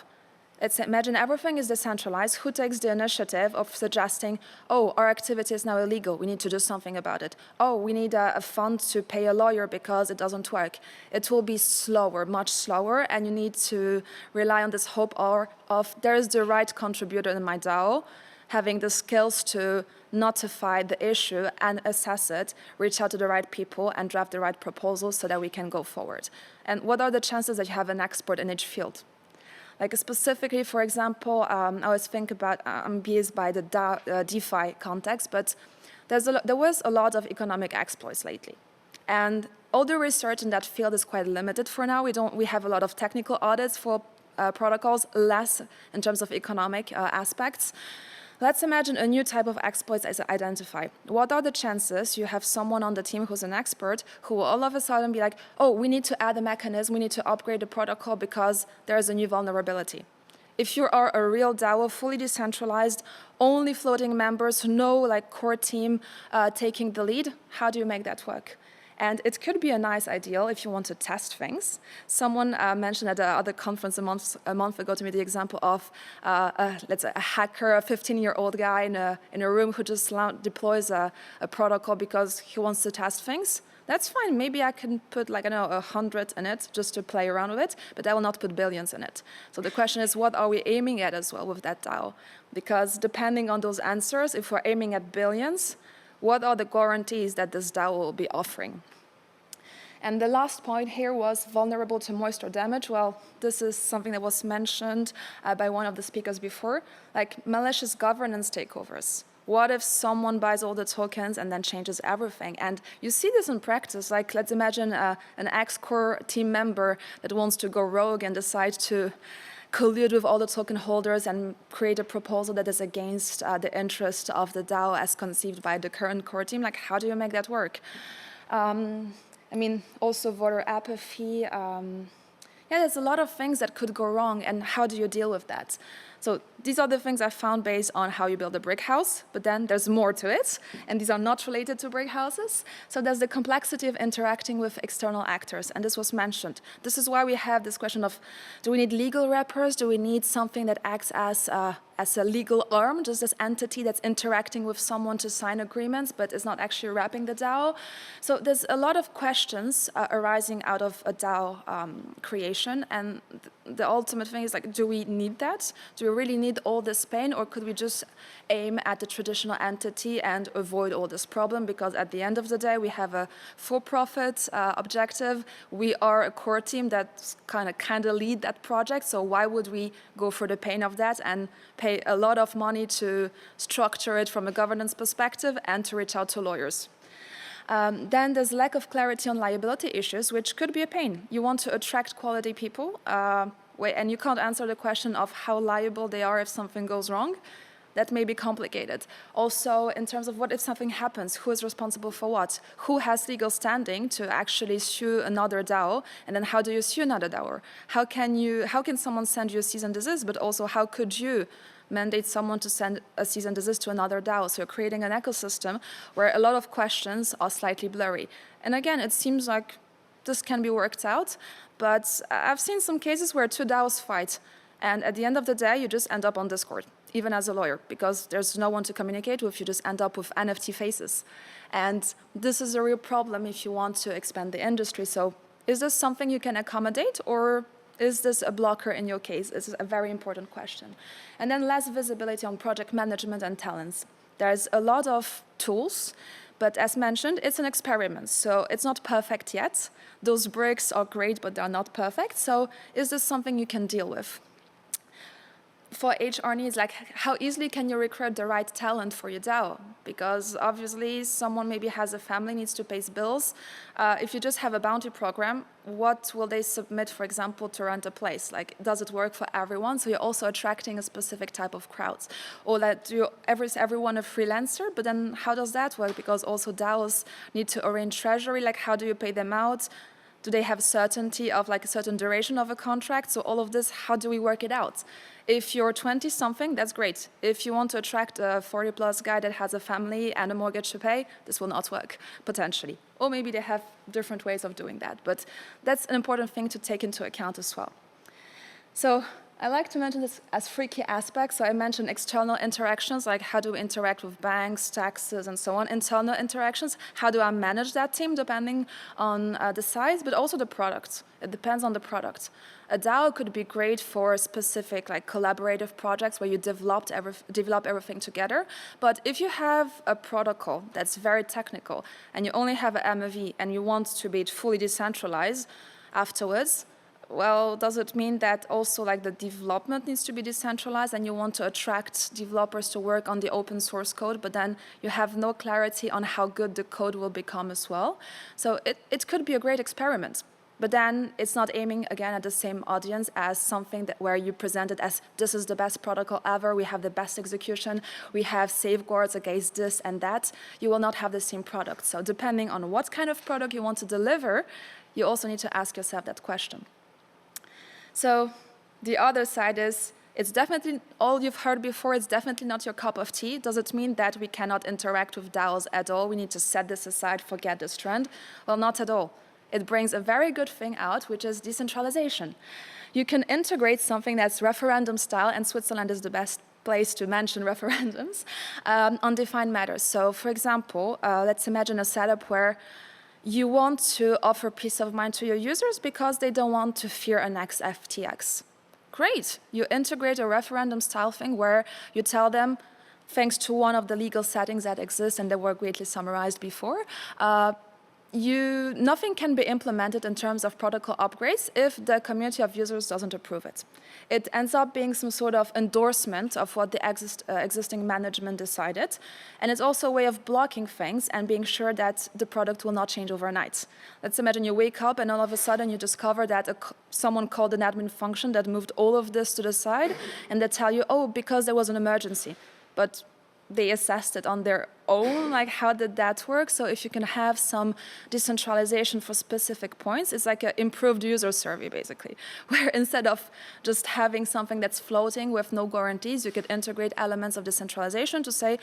Imagine everything is decentralized. Who takes the initiative of suggesting, oh, our activity is now illegal, we need to do something about it. Oh, we need a fund to pay a lawyer because it doesn't work. It will be slower, much slower, and you need to rely on this hope of there's the right contributor in my DAO, having the skills to notify the issue and assess it, reach out to the right people and draft the right proposals so that we can go forward. And what are the chances that you have an expert in each field? Like specifically, for example, I always think about, I'm biased by the DeFi context, but there was a lot of economic exploits lately. And all the research in that field is quite limited for now. We have a lot of technical audits for protocols, less in terms of economic aspects. Let's imagine a new type of exploits as identified. What are the chances you have someone on the team who's an expert who will all of a sudden be like, oh, we need to add a mechanism, we need to upgrade the protocol because there is a new vulnerability. If you are a real DAO, fully decentralized, only floating members, no like core team taking the lead, how do you make that work? And it could be a nice ideal if you want to test things. Someone mentioned at the other conference a month ago to me the example of, let's say, a hacker, a 15-year-old guy in a room who just deploys a protocol because he wants to test things. That's fine. Maybe I can put, like, I don't know, 100 in it just to play around with it, but I will not put billions in it. So the question is, what are we aiming at as well with that DAO? Because depending on those answers, if we're aiming at billions, what are the guarantees that this DAO will be offering? And the last point here was vulnerable to moisture damage. Well, this is something that was mentioned by one of the speakers before, like malicious governance takeovers. What if someone buys all the tokens and then changes everything? And you see this in practice. Like, let's imagine an ex-core team member that wants to go rogue and decide to collude with all the token holders and create a proposal that is against the interest of the DAO as conceived by the current core team. Like, how do you make that work? I mean, also voter apathy. Yeah, there's a lot of things that could go wrong, and how do you deal with that? So these are the things I found based on how you build a brick house, but then there's more to it, and these are not related to brick houses. So there's the complexity of interacting with external actors, and this was mentioned. This is why we have this question of, do we need legal wrappers? Do we need something that acts as a legal arm, just this entity that's interacting with someone to sign agreements, but is not actually wrapping the DAO? So there's a lot of questions arising out of a DAO creation, and the ultimate thing is, like, do we need that? Do we really need all this pain, or could we just aim at the traditional entity and avoid all this problem? Because at the end of the day, we have a for-profit objective. We are a core team that kind of lead that project, so why would we go for the pain of that and pay a lot of money to structure it from a governance perspective and to reach out to lawyers? Then there's lack of clarity on liability issues, which could be a pain. You want to attract quality people, and you can't answer the question of how liable they are if something goes wrong. That may be complicated. Also, in terms of what if something happens, who is responsible for what? Who has legal standing to actually sue another DAO? And then how do you sue another DAO? How can someone send you a cease and desist, but also how could you mandate someone to send a cease and desist to another DAO? So you're creating an ecosystem where a lot of questions are slightly blurry. And again, it seems like this can be worked out, but I've seen some cases where two DAOs fight, and at the end of the day, you just end up on Discord, even as a lawyer, because there's no one to communicate with. You just end up with NFT faces. And this is a real problem if you want to expand the industry. So is this something you can accommodate, or is this a blocker in your case? This is a very important question. And then less visibility on project management and talents. There's a lot of tools, but as mentioned, it's an experiment, so it's not perfect yet. Those bricks are great, but they're not perfect. So is this something you can deal with? for HR needs, like how easily can you recruit the right talent for your DAO? Because obviously someone maybe has a family, needs to pay bills. If you just have a bounty program, what will they submit, for example, to rent a place? Like, does it work for everyone? So you're also attracting a specific type of crowds. Or that everyone a freelancer, but then how does that work? Because also DAOs need to arrange treasury, like how do you pay them out? Do they have certainty of like a certain duration of a contract? So all of this, how do we work it out? If you're 20-something, that's great. If you want to attract a 40-plus guy that has a family and a mortgage to pay, this will not work, potentially. Or maybe they have different ways of doing that. But that's an important thing to take into account as well. So I like to mention this as 3 key aspects. So I mentioned external interactions, like how do we interact with banks, taxes, and so on. Internal interactions, how do I manage that team depending on the size, but also the product. It depends on the product. A DAO could be great for specific like collaborative projects where you develop everything together. But if you have a protocol that's very technical and you only have an MEV and you want to be fully decentralized afterwards, well, does it mean that also like the development needs to be decentralized and you want to attract developers to work on the open source code, but then you have no clarity on how good the code will become as well? So it could be a great experiment. But then it's not aiming, again, at the same audience as something that where you present it as this is the best protocol ever, we have the best execution, we have safeguards against this and that. You will not have the same product. So depending on what kind of product you want to deliver, you also need to ask yourself that question. So the other side is, it's definitely, all you've heard before, it's definitely not your cup of tea. Does it mean that we cannot interact with DAOs at all? We need to set this aside, forget this trend? Well, not at all. It brings a very good thing out, which is decentralization. You can integrate something that's referendum style, and Switzerland is the best place to mention referendums, on defined matters. So for example, let's imagine a setup where you want to offer peace of mind to your users because they don't want to fear an FTX. Great, you integrate a referendum style thing where you tell them, thanks to one of the legal settings that exist and that were greatly summarized before, nothing can be implemented in terms of protocol upgrades if the community of users doesn't approve it. It ends up being some sort of endorsement of what the existing management decided. And it's also a way of blocking things and being sure that the product will not change overnight. Let's imagine you wake up and all of a sudden you discover that someone called an admin function that moved all of this to the side, and they tell you, oh, because there was an emergency. But they assessed it on their own, like how did that work? So if you can have some decentralization for specific points, it's like an improved user survey, basically, where instead of just having something that's floating with no guarantees, you could integrate elements of decentralization to say,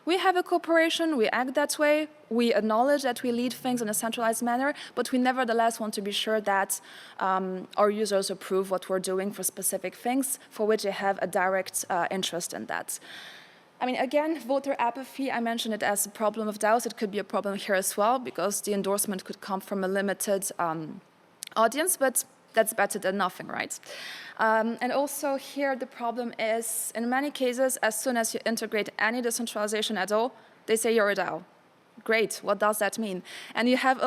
we have a corporation, we act that way, we acknowledge that we lead things in a centralized manner, but we nevertheless want to be sure that our users approve what we're doing for specific things for which they have a direct interest in that. I mean, again, voter apathy, I mentioned it as a problem of DAOs. It could be a problem here as well, because the endorsement could come from a limited audience, but that's better than nothing, right? And also here, the problem is, in many cases, as soon as you integrate any decentralization at all, they say you're a DAO. Great, what does that mean? And you have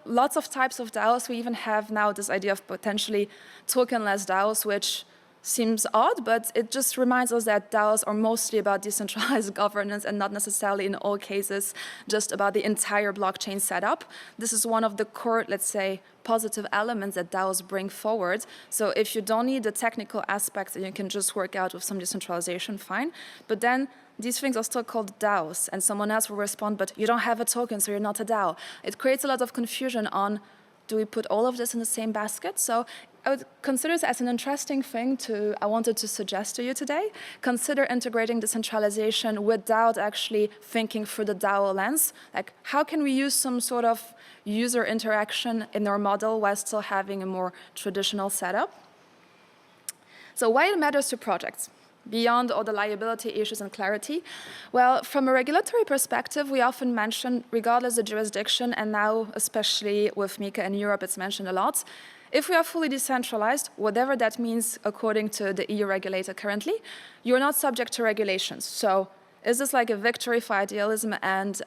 lots of types of DAOs. We even have now this idea of potentially tokenless DAOs, which seems odd, but it just reminds us that DAOs are mostly about decentralized governance and not necessarily in all cases just about the entire blockchain setup. This is one of the core, let's say, positive elements that DAOs bring forward. So if you don't need the technical aspects and you can just work out with some decentralization, fine. But then these things are still called DAOs, and someone else will respond, but you don't have a token, so you're not a DAO. It creates a lot of confusion on, do we put all of this in the same basket? So I would consider this as an interesting thing I wanted to suggest to you today. Consider integrating decentralization without actually thinking through the DAO lens. Like, how can we use some sort of user interaction in our model while still having a more traditional setup? So why it matters to projects? Beyond all the liability issues and clarity? Well, from a regulatory perspective, we often mention, regardless of jurisdiction, and now especially with MiCA in Europe, it's mentioned a lot, if we are fully decentralized, whatever that means according to the EU regulator currently, you're not subject to regulations. So is this like a victory for idealism and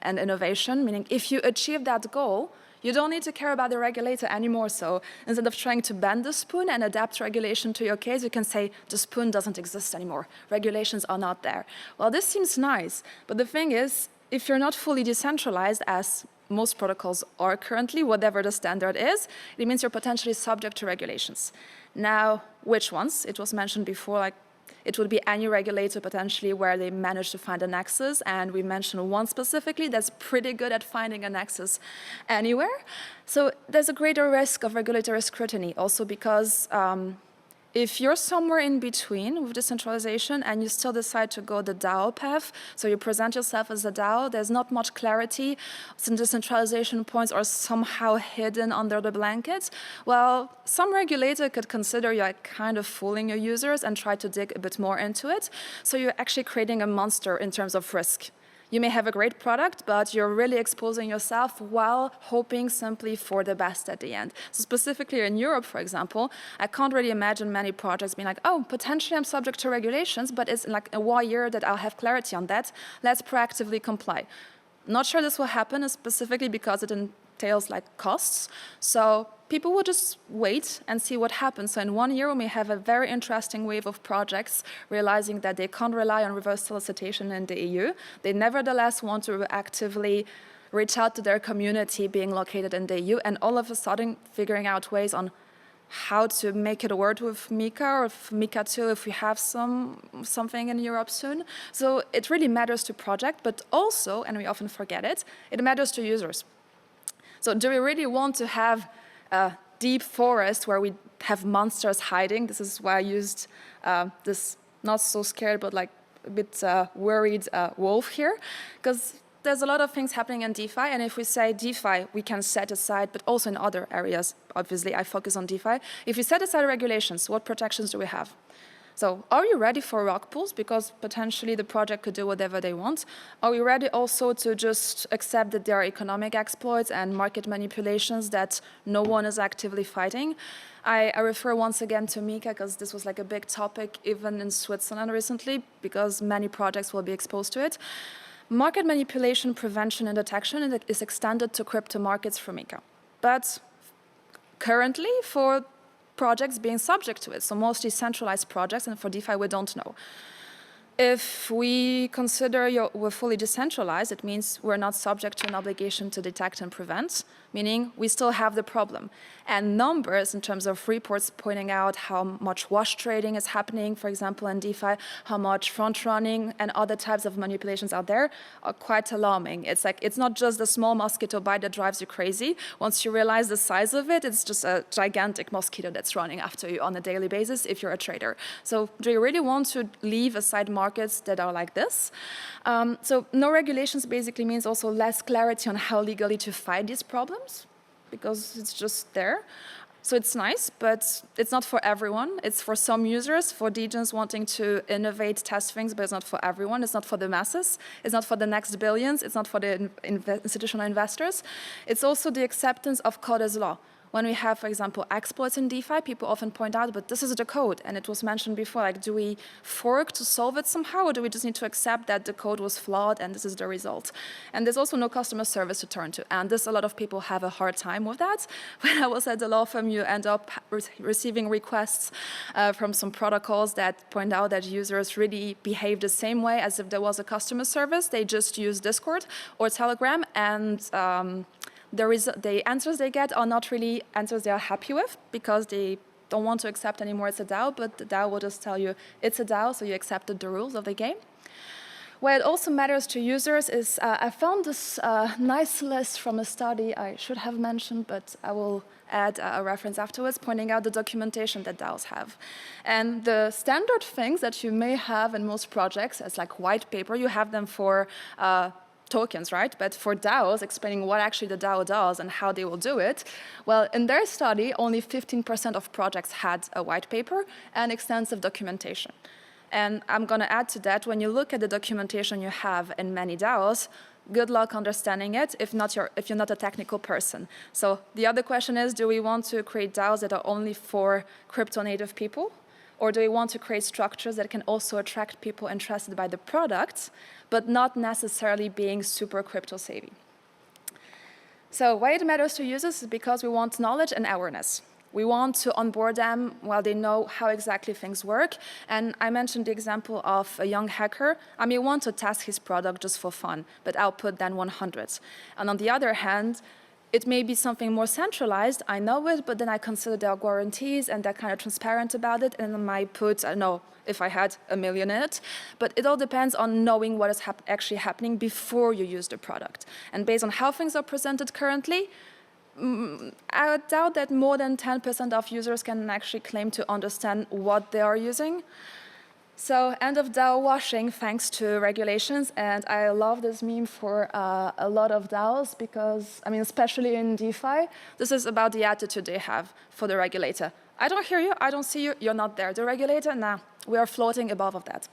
innovation? Meaning if you achieve that goal, You don't need to care about the regulator anymore. So instead of trying to bend the spoon and adapt regulation to your case, you can say the spoon doesn't exist anymore. Regulations are not there. Well, this seems nice, but the thing is, if you're not fully decentralized, as most protocols are currently, whatever the standard is, it means you're potentially subject to regulations. Now, which ones? It was mentioned before, like it would be any regulator potentially where they manage to find a nexus, and we mentioned one specifically that's pretty good at finding a nexus anywhere. So there's a greater risk of regulatory scrutiny also because if you're somewhere in between with decentralization and you still decide to go the DAO path, so you present yourself as a DAO, there's not much clarity, some decentralization points are somehow hidden under the blankets, well, some regulator could consider you're kind of fooling your users and try to dig a bit more into it. So you're actually creating a monster in terms of risk. You may have a great product, but you're really exposing yourself while hoping simply for the best at the end. So specifically in Europe, for example, I can't really imagine many projects being like, oh, potentially I'm subject to regulations, but it's in like a 1 year that I'll have clarity on that. Let's proactively comply. Not sure this will happen, specifically because it entails like costs. So people will just wait and see what happens. So in 1 year, we may have a very interesting wave of projects realizing that they can't rely on reverse solicitation in the EU. They nevertheless want to actively reach out to their community being located in the EU, and all of a sudden figuring out ways on how to make it work with MiCA or with MiCA 2 if we have something in Europe soon. So it really matters to project, but also, and we often forget it, it matters to users. So do we really want to have a deep forest where we have monsters hiding? This is why I used this not so scared, but like a bit worried wolf here, because there's a lot of things happening in DeFi, and if we say DeFi, we can set aside, but also in other areas, obviously I focus on DeFi. If we set aside regulations, what protections do we have? So are you ready for rug pulls? Because potentially the project could do whatever they want. Are we ready also to just accept that there are economic exploits and market manipulations that no one is actively fighting? I refer once again to MiCA because this was like a big topic even in Switzerland recently because many projects will be exposed to it. Market manipulation prevention and detection is extended to crypto markets for MiCA. But currently for projects being subject to it, so mostly centralized projects, and for DeFi we don't know. If we consider we're fully decentralized, it means we're not subject to an obligation to detect and prevent, meaning we still have the problem. And numbers in terms of reports pointing out how much wash trading is happening, for example, in DeFi, how much front running and other types of manipulations out there are quite alarming. It's like, it's not just the small mosquito bite that drives you crazy. Once you realize the size of it, it's just a gigantic mosquito that's running after you on a daily basis if you're a trader. So do you really want to leave aside markets that are like this? So no regulations basically means also less clarity on how legally to fight these problems, because it's just there. So it's nice, but it's not for everyone. It's for some users, for degens wanting to innovate, test things, but it's not for everyone. It's not for the masses. It's not for the next billions. It's not for the institutional investors. It's also the acceptance of code as law. When we have, for example, exploits in DeFi, people often point out, but this is the code. And it was mentioned before, like, do we fork to solve it somehow, or do we just need to accept that the code was flawed and this is the result? And there's also no customer service to turn to. And this, a lot of people have a hard time with that. When I was at the law firm, you end up receiving requests from some protocols that point out that users really behave the same way as if there was a customer service. They just use Discord or Telegram, and the answers they get are not really answers they are happy with because they don't want to accept anymore it's a DAO, but the DAO will just tell you it's a DAO, so you accepted the rules of the game. Where it also matters to users is, I found this nice list from a study I should have mentioned, but I will add a reference afterwards, pointing out the documentation that DAOs have. And the standard things that you may have in most projects, as like white paper, you have them for tokens, right? But for DAOs, explaining what actually the DAO does and how they will do it, well, in their study, only 15% of projects had a white paper and extensive documentation. And I'm going to add to that, when you look at the documentation you have in many DAOs, good luck understanding it if you're not a technical person. So the other question is, do we want to create DAOs that are only for crypto-native people? Or do we want to create structures that can also attract people interested by the product, but not necessarily being super crypto savvy? So why it matters to users is because we want knowledge and awareness. We want to onboard them while they know how exactly things work. And I mentioned the example of a young hacker. I may want to test his product just for fun, but output then 100. And on the other hand, it may be something more centralized. I know it, but then I consider there are guarantees and they're kind of transparent about it. And I might put, I don't know, if I had $1 million in it. But it all depends on knowing what is actually happening before you use the product. And based on how things are presented currently, I doubt that more than 10% of users can actually claim to understand what they are using. So end of DAO washing thanks to regulations. And I love this meme for a lot of DAOs because, I mean, especially in DeFi, this is about the attitude they have for the regulator. I don't hear you, I don't see you, you're not there. The regulator, nah, we are floating above of that.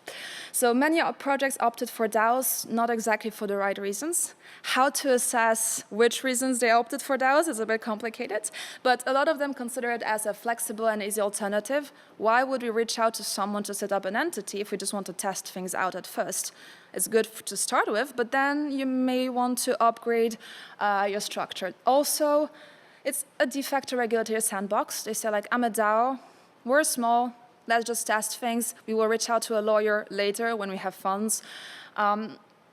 So many projects opted for DAOs, not exactly for the right reasons. How to assess which reasons they opted for DAOs is a bit complicated, but a lot of them consider it as a flexible and easy alternative. Why would we reach out to someone to set up an entity if we just want to test things out at first? It's good to start with, but then you may want to upgrade your structure. Also, it's a de facto regulatory sandbox. They say, like, I'm a DAO, we're small, let's just test things. We will reach out to a lawyer later when we have funds.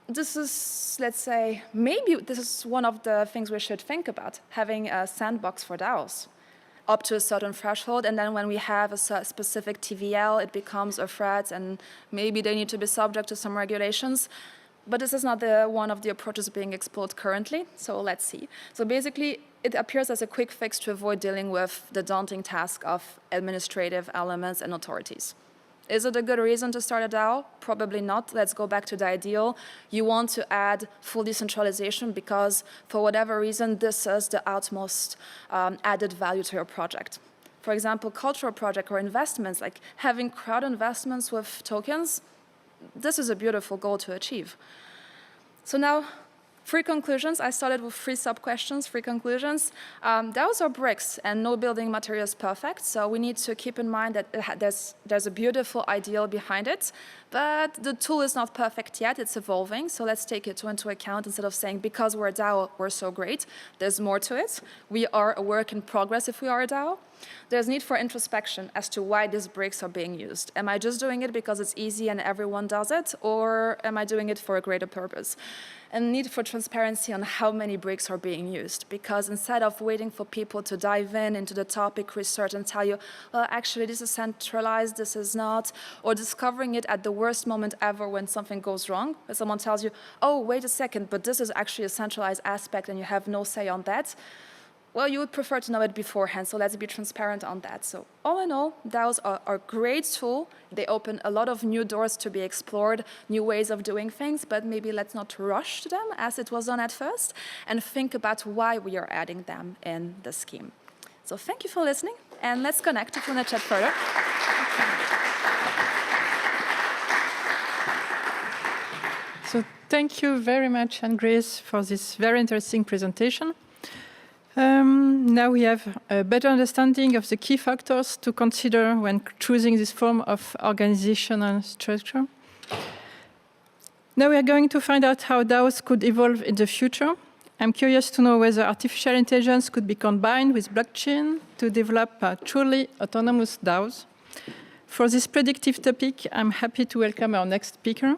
This is, let's say, maybe this is one of the things we should think about, having a sandbox for DAOs up to a certain threshold, and then when we have a specific TVL, it becomes a threat, and maybe they need to be subject to some regulations. But this is not one of the approaches being explored currently, so let's see. So basically, it appears as a quick fix to avoid dealing with the daunting task of administrative elements and authorities. Is it a good reason to start a DAO? Probably not. Let's go back to the ideal. You want to add full decentralization because, for whatever reason, this is the utmost added value to your project. For example, cultural project or investments, like having crowd investments with tokens, this is a beautiful goal to achieve. So now, 3 conclusions. I started with 3 sub-questions, 3 conclusions. DAOs are bricks, and no building material is perfect, so we need to keep in mind that there's a beautiful ideal behind it, but the tool is not perfect yet, it's evolving, so let's take it into account instead of saying, because we're a DAO, we're so great. There's more to it. We are a work in progress if we are a DAO. There's need for introspection as to why these bricks are being used. Am I just doing it because it's easy and everyone does it, or am I doing it for a greater purpose? And need for transparency on how many bricks are being used, because instead of waiting for people to dive into the topic, research, and tell you, well, actually, this is centralized, this is not, or discovering it at the worst moment ever when something goes wrong, when someone tells you, oh, wait a second, but this is actually a centralized aspect and you have no say on that, well, you would prefer to know it beforehand, so let's be transparent on that. So all in all, DAOs are a great tool. They open a lot of new doors to be explored, new ways of doing things, but maybe let's not rush to them as it was done at first, and think about why we are adding them in the scheme. So thank you for listening, and let's connect if you want to chat further. So thank you very much, Anne-Grace, for this very interesting presentation. Now we have a better understanding of the key factors to consider when choosing this form of organizational structure. Now we are going to find out how DAOs could evolve in the future. I'm curious to know whether artificial intelligence could be combined with blockchain to develop truly autonomous DAOs. For this predictive topic, I'm happy to welcome our next speaker.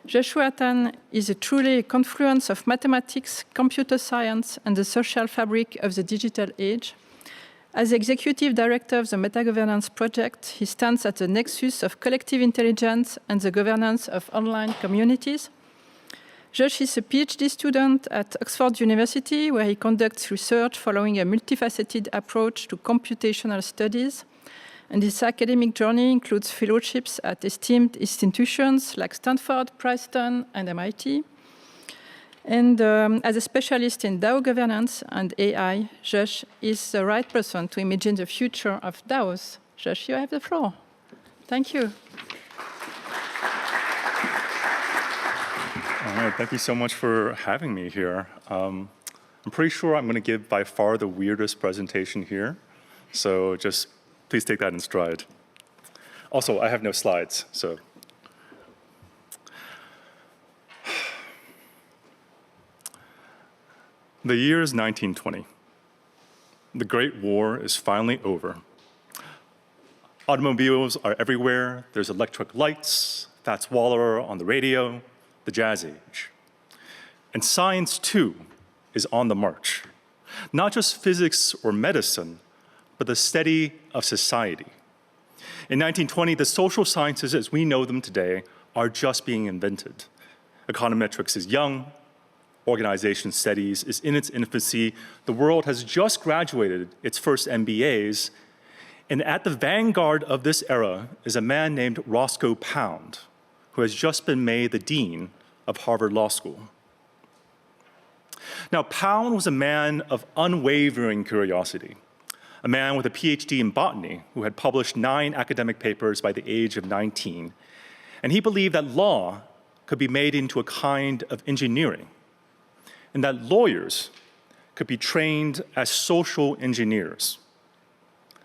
Joshua Tan is a truly confluence of mathematics, computer science, and the social fabric of the digital age. As executive director of the Metagovernance project, he stands at the nexus of collective intelligence and the governance of online communities. Josh is a PhD student at Oxford University, where he conducts research following a multifaceted approach to computational studies. And his academic journey includes fellowships at esteemed institutions like Stanford, Princeton, and MIT. And as a specialist in DAO governance and AI, Josh is the right person to imagine the future of DAOs. Josh, you have the floor. Thank you. All right, thank you so much for having me here. I'm pretty sure I'm going to give by far the weirdest presentation here. So just please take that in stride. Also, I have no slides, so. The year is 1920. The Great War is finally over. Automobiles are everywhere. There's electric lights, Fats Waller on the radio, the Jazz Age. And science, too, is on the march. Not just physics or medicine, but the study of society. In 1920, the social sciences as we know them today are just being invented. Econometrics is young. Organization studies is in its infancy. The world has just graduated its first MBAs. And at the vanguard of this era is a man named Roscoe Pound, who has just been made the dean of Harvard Law School. Now, Pound was a man of unwavering curiosity, a man with a PhD in botany who had published 9 academic papers by the age of 19. And he believed that law could be made into a kind of engineering, and that lawyers could be trained as social engineers.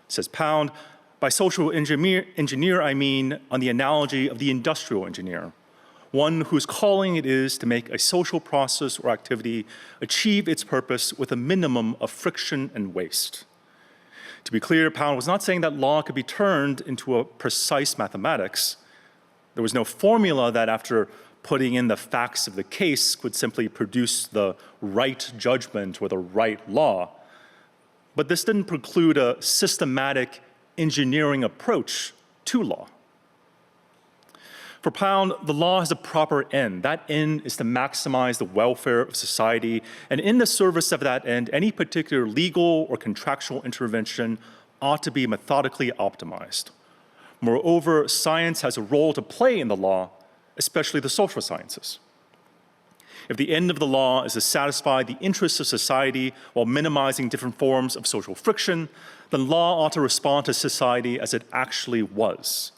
Says Pound, by social engineer, I mean on the analogy of the industrial engineer, one whose calling it is to make a social process or activity achieve its purpose with a minimum of friction and waste. To be clear, Pound was not saying that law could be turned into a precise mathematics. There was no formula that after putting in the facts of the case would simply produce the right judgment or the right law. But this didn't preclude a systematic engineering approach to law. For Pound, the law has a proper end. That end is to maximize the welfare of society, and in the service of that end, any particular legal or contractual intervention ought to be methodically optimized. Moreover, science has a role to play in the law, especially the social sciences. If the end of the law is to satisfy the interests of society while minimizing different forms of social friction, then law ought to respond to society as it actually was.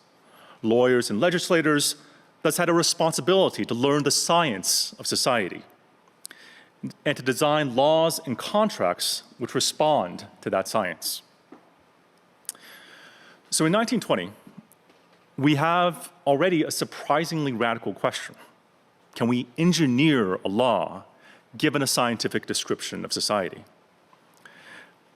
Lawyers and legislators thus had a responsibility to learn the science of society and to design laws and contracts which respond to that science. So in 1920, we have already a surprisingly radical question. Can we engineer a law given a scientific description of society?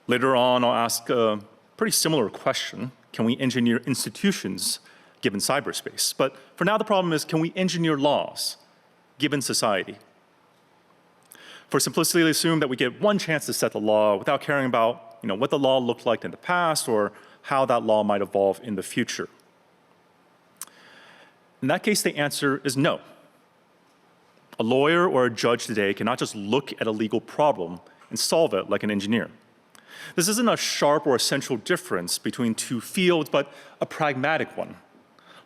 Later on, I'll ask a pretty similar question. Can we engineer institutions given cyberspace? But for now, the problem is, can we engineer laws given society? For simplicity, assume that we get one chance to set the law without caring about what the law looked like in the past or how that law might evolve in the future. In that case, the answer is no. A lawyer or a judge today cannot just look at a legal problem and solve it like an engineer. This isn't a sharp or essential difference between two fields, but a pragmatic one.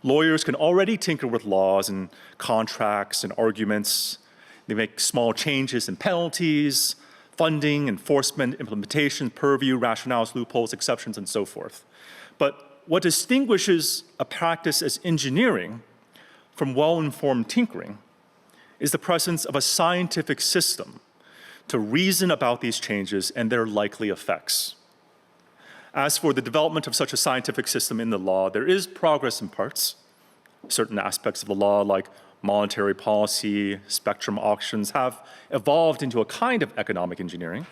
Lawyers can already tinker with laws and contracts and arguments. They make small changes in penalties, funding, enforcement, implementation, purview, rationales, loopholes, exceptions, and so forth. But what distinguishes a practice as engineering from well-informed tinkering is the presence of a scientific system to reason about these changes and their likely effects. As for the development of such a scientific system in the law, there is progress in parts. Certain aspects of the law, like monetary policy, spectrum auctions, have evolved into a kind of economic engineering.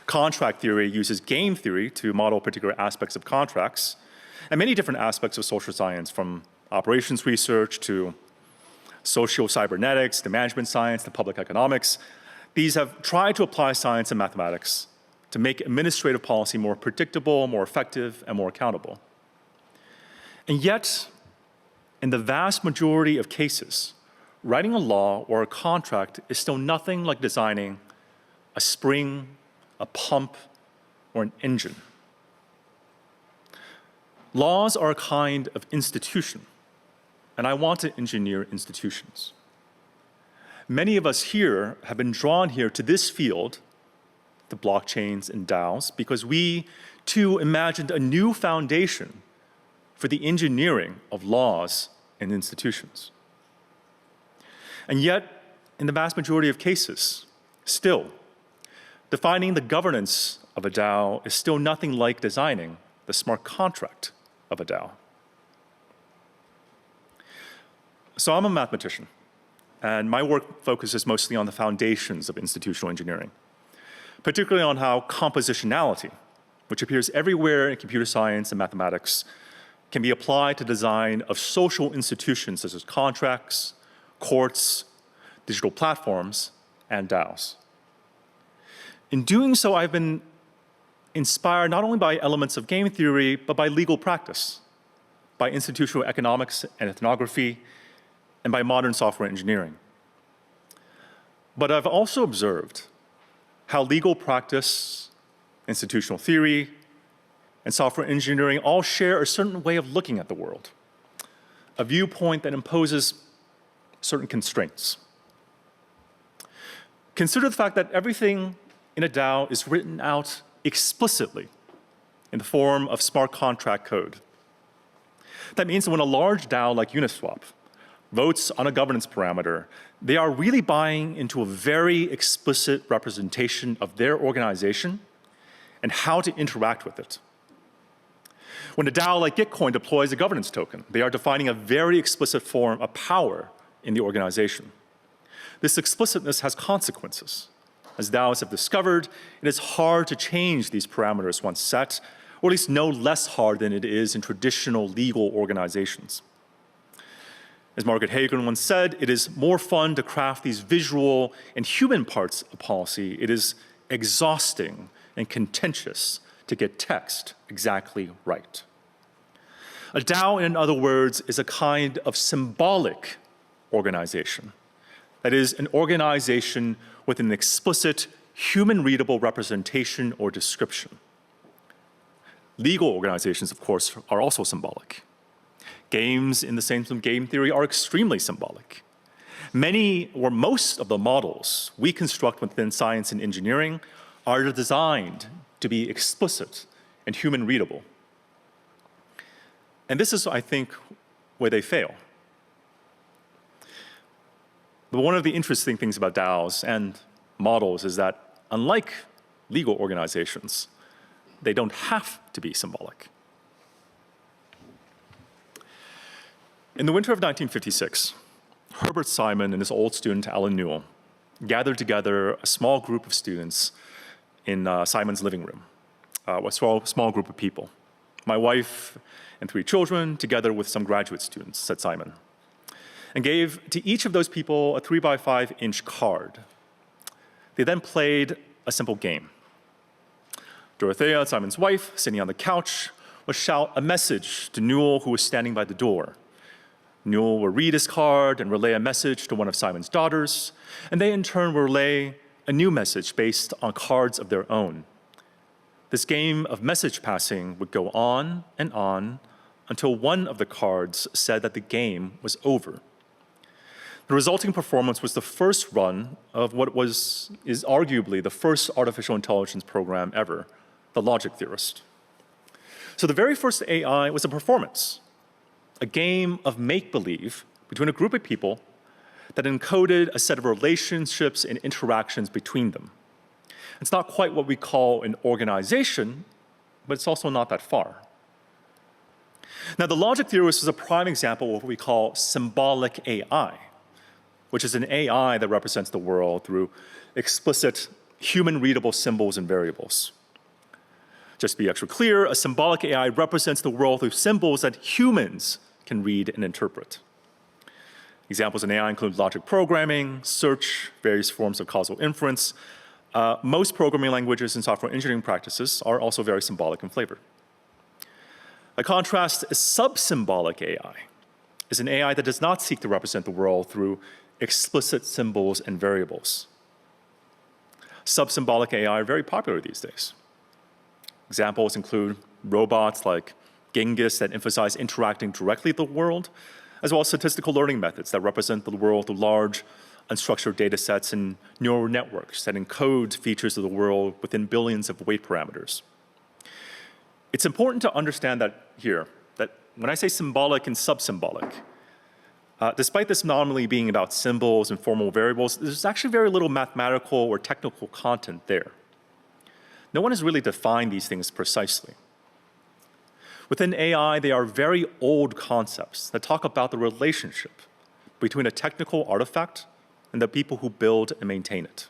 Contract theory uses game theory to model particular aspects of contracts, and many different aspects of social science, from operations research to social cybernetics, to management science, to public economics. These have tried to apply science and mathematics to make administrative policy more predictable, more effective, and more accountable. And yet, in the vast majority of cases, writing a law or a contract is still nothing like designing a spring, a pump, or an engine. Laws are a kind of institution, and I want to engineer institutions. Many of us here have been drawn here to this field, the blockchains and DAOs, because we too imagined a new foundation for the engineering of laws and institutions. And yet, in the vast majority of cases, still, defining the governance of a DAO is still nothing like designing the smart contract of a DAO. So I'm a mathematician, and my work focuses mostly on the foundations of institutional engineering. particularly on how compositionality, which appears everywhere in computer science and mathematics, can be applied to design of social institutions such as contracts, courts, digital platforms, and DAOs. In doing so, I've been inspired not only by elements of game theory, but by legal practice, by institutional economics and ethnography, and by modern software engineering. But I've also observed how legal practice, institutional theory, and software engineering all share a certain way of looking at the world, a viewpoint that imposes certain constraints. Consider the fact that everything in a DAO is written out explicitly in the form of smart contract code. That means that when a large DAO like Uniswap votes on a governance parameter, they are really buying into a very explicit representation of their organization and how to interact with it. When a DAO like Gitcoin deploys a governance token, they are defining a very explicit form of power in the organization. This explicitness has consequences. As DAOs have discovered, it is hard to change these parameters once set, or at least no less hard than it is in traditional legal organizations. As Margaret Hagan once said, it is more fun to craft these visual and human parts of policy. It is exhausting and contentious to get text exactly right. A DAO, in other words, is a kind of symbolic organization. That is, an organization with an explicit, human-readable representation or description. Legal organizations, of course, are also symbolic. Games, in the sense of game theory, are extremely symbolic. Many or most of the models we construct within science and engineering are designed to be explicit and human-readable. And this is, I think, where they fail. But one of the interesting things about DAOs and models is that, unlike legal organizations, they don't have to be symbolic. In the winter of 1956, Herbert Simon and his old student, Alan Newell, gathered together a small group of students in Simon's living room, a small group of people. My wife and 3 children, together with some graduate students, said Simon, and gave to each of those people a 3x5-inch card. They then played a simple game. Dorothea, Simon's wife, sitting on the couch, would shout a message to Newell, who was standing by the door. Newell would read his card and relay a message to one of Simon's daughters, and they in turn would relay a new message based on cards of their own. This game of message passing would go on until one of the cards said that the game was over. The resulting performance was the first run of what is arguably the first artificial intelligence program ever, the Logic Theorist. So the very first AI was a performance, a game of make-believe between a group of people that encoded a set of relationships and interactions between them. It's not quite what we call an organization, but it's also not that far. Now, the Logic Theorist is a prime example of what we call symbolic AI, which is an AI that represents the world through explicit, human-readable symbols and variables. Just to be extra clear, a symbolic AI represents the world through symbols that humans can read and interpret. Examples in AI include logic programming, search, various forms of causal inference. Most programming languages and software engineering practices are also very symbolic in flavor. By contrast, a sub-symbolic AI is an AI that does not seek to represent the world through explicit symbols and variables. Sub-symbolic AI are very popular these days. Examples include robots like Genghis that emphasize interacting directly with the world, as well as statistical learning methods that represent the world through large, unstructured data sets and neural networks that encode features of the world within billions of weight parameters. It's important to understand that here, that when I say symbolic and sub-symbolic, despite this nominally being about symbols and formal variables, there's actually very little mathematical or technical content there. No one has really defined these things precisely. Within AI, they are very old concepts that talk about the relationship between a technical artifact and the people who build and maintain it.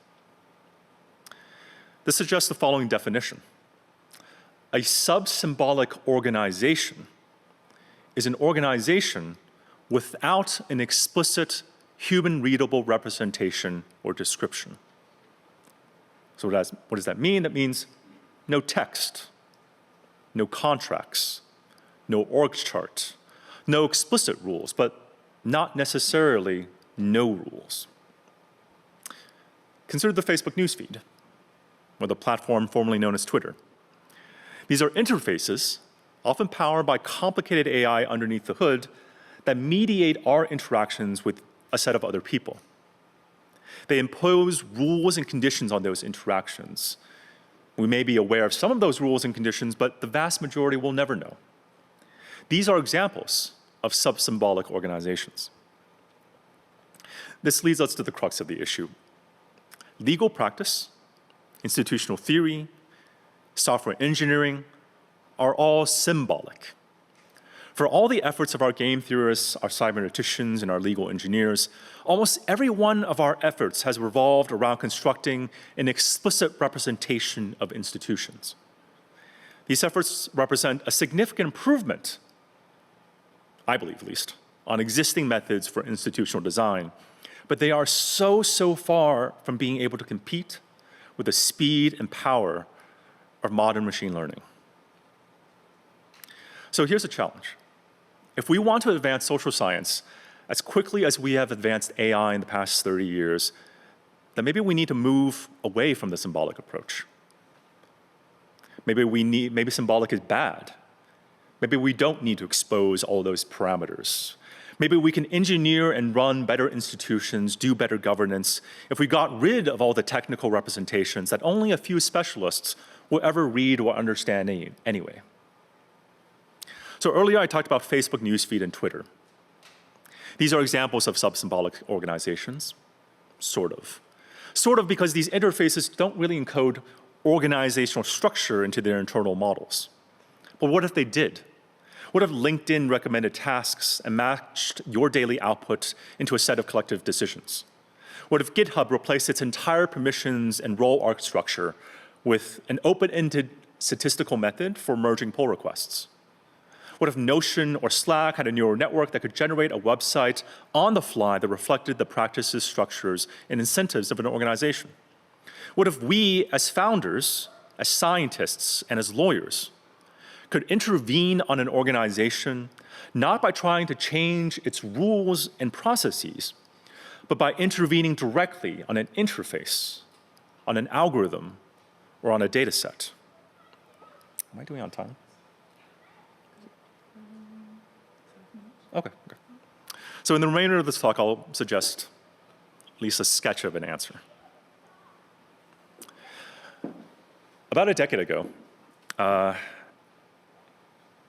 This suggests the following definition. A sub-symbolic organization is an organization without an explicit human-readable representation or description. So what does that mean? That means no text, no contracts, no org chart, no explicit rules, but not necessarily no rules. Consider the Facebook newsfeed, or the platform formerly known as Twitter. These are interfaces, often powered by complicated AI underneath the hood, that mediate our interactions with a set of other people. They impose rules and conditions on those interactions. We may be aware of some of those rules and conditions, but the vast majority will never know. These are examples of sub-symbolic organizations. This leads us to the crux of the issue. Legal practice, institutional theory, software engineering are all symbolic. For all the efforts of our game theorists, our cyberneticians, and our legal engineers, almost every one of our efforts has revolved around constructing an explicit representation of institutions. These efforts represent a significant improvement, I believe at least, on existing methods for institutional design, but they are so far from being able to compete with the speed and power of modern machine learning. So here's a challenge. If we want to advance social science as quickly as we have advanced AI in the past 30 years, then maybe we need to move away from the symbolic approach. Maybe symbolic is bad. Maybe we don't need to expose all those parameters. Maybe we can engineer and run better institutions, do better governance, if we got rid of all the technical representations that only a few specialists will ever read or understand anyway. So earlier I talked about Facebook newsfeed and Twitter. These are examples of sub-symbolic organizations, sort of. Sort of because these interfaces don't really encode organizational structure into their internal models. But what if they did? What if LinkedIn recommended tasks and matched your daily output into a set of collective decisions? What if GitHub replaced its entire permissions and role arc structure with an open-ended statistical method for merging pull requests? What if Notion or Slack had a neural network that could generate a website on the fly that reflected the practices, structures, and incentives of an organization? What if we, as founders, as scientists, and as lawyers, could intervene on an organization not by trying to change its rules and processes, but by intervening directly on an interface, on an algorithm, or on a data set? Am I doing on time? Okay. So in the remainder of this talk, I'll suggest at least a sketch of an answer. About a decade ago,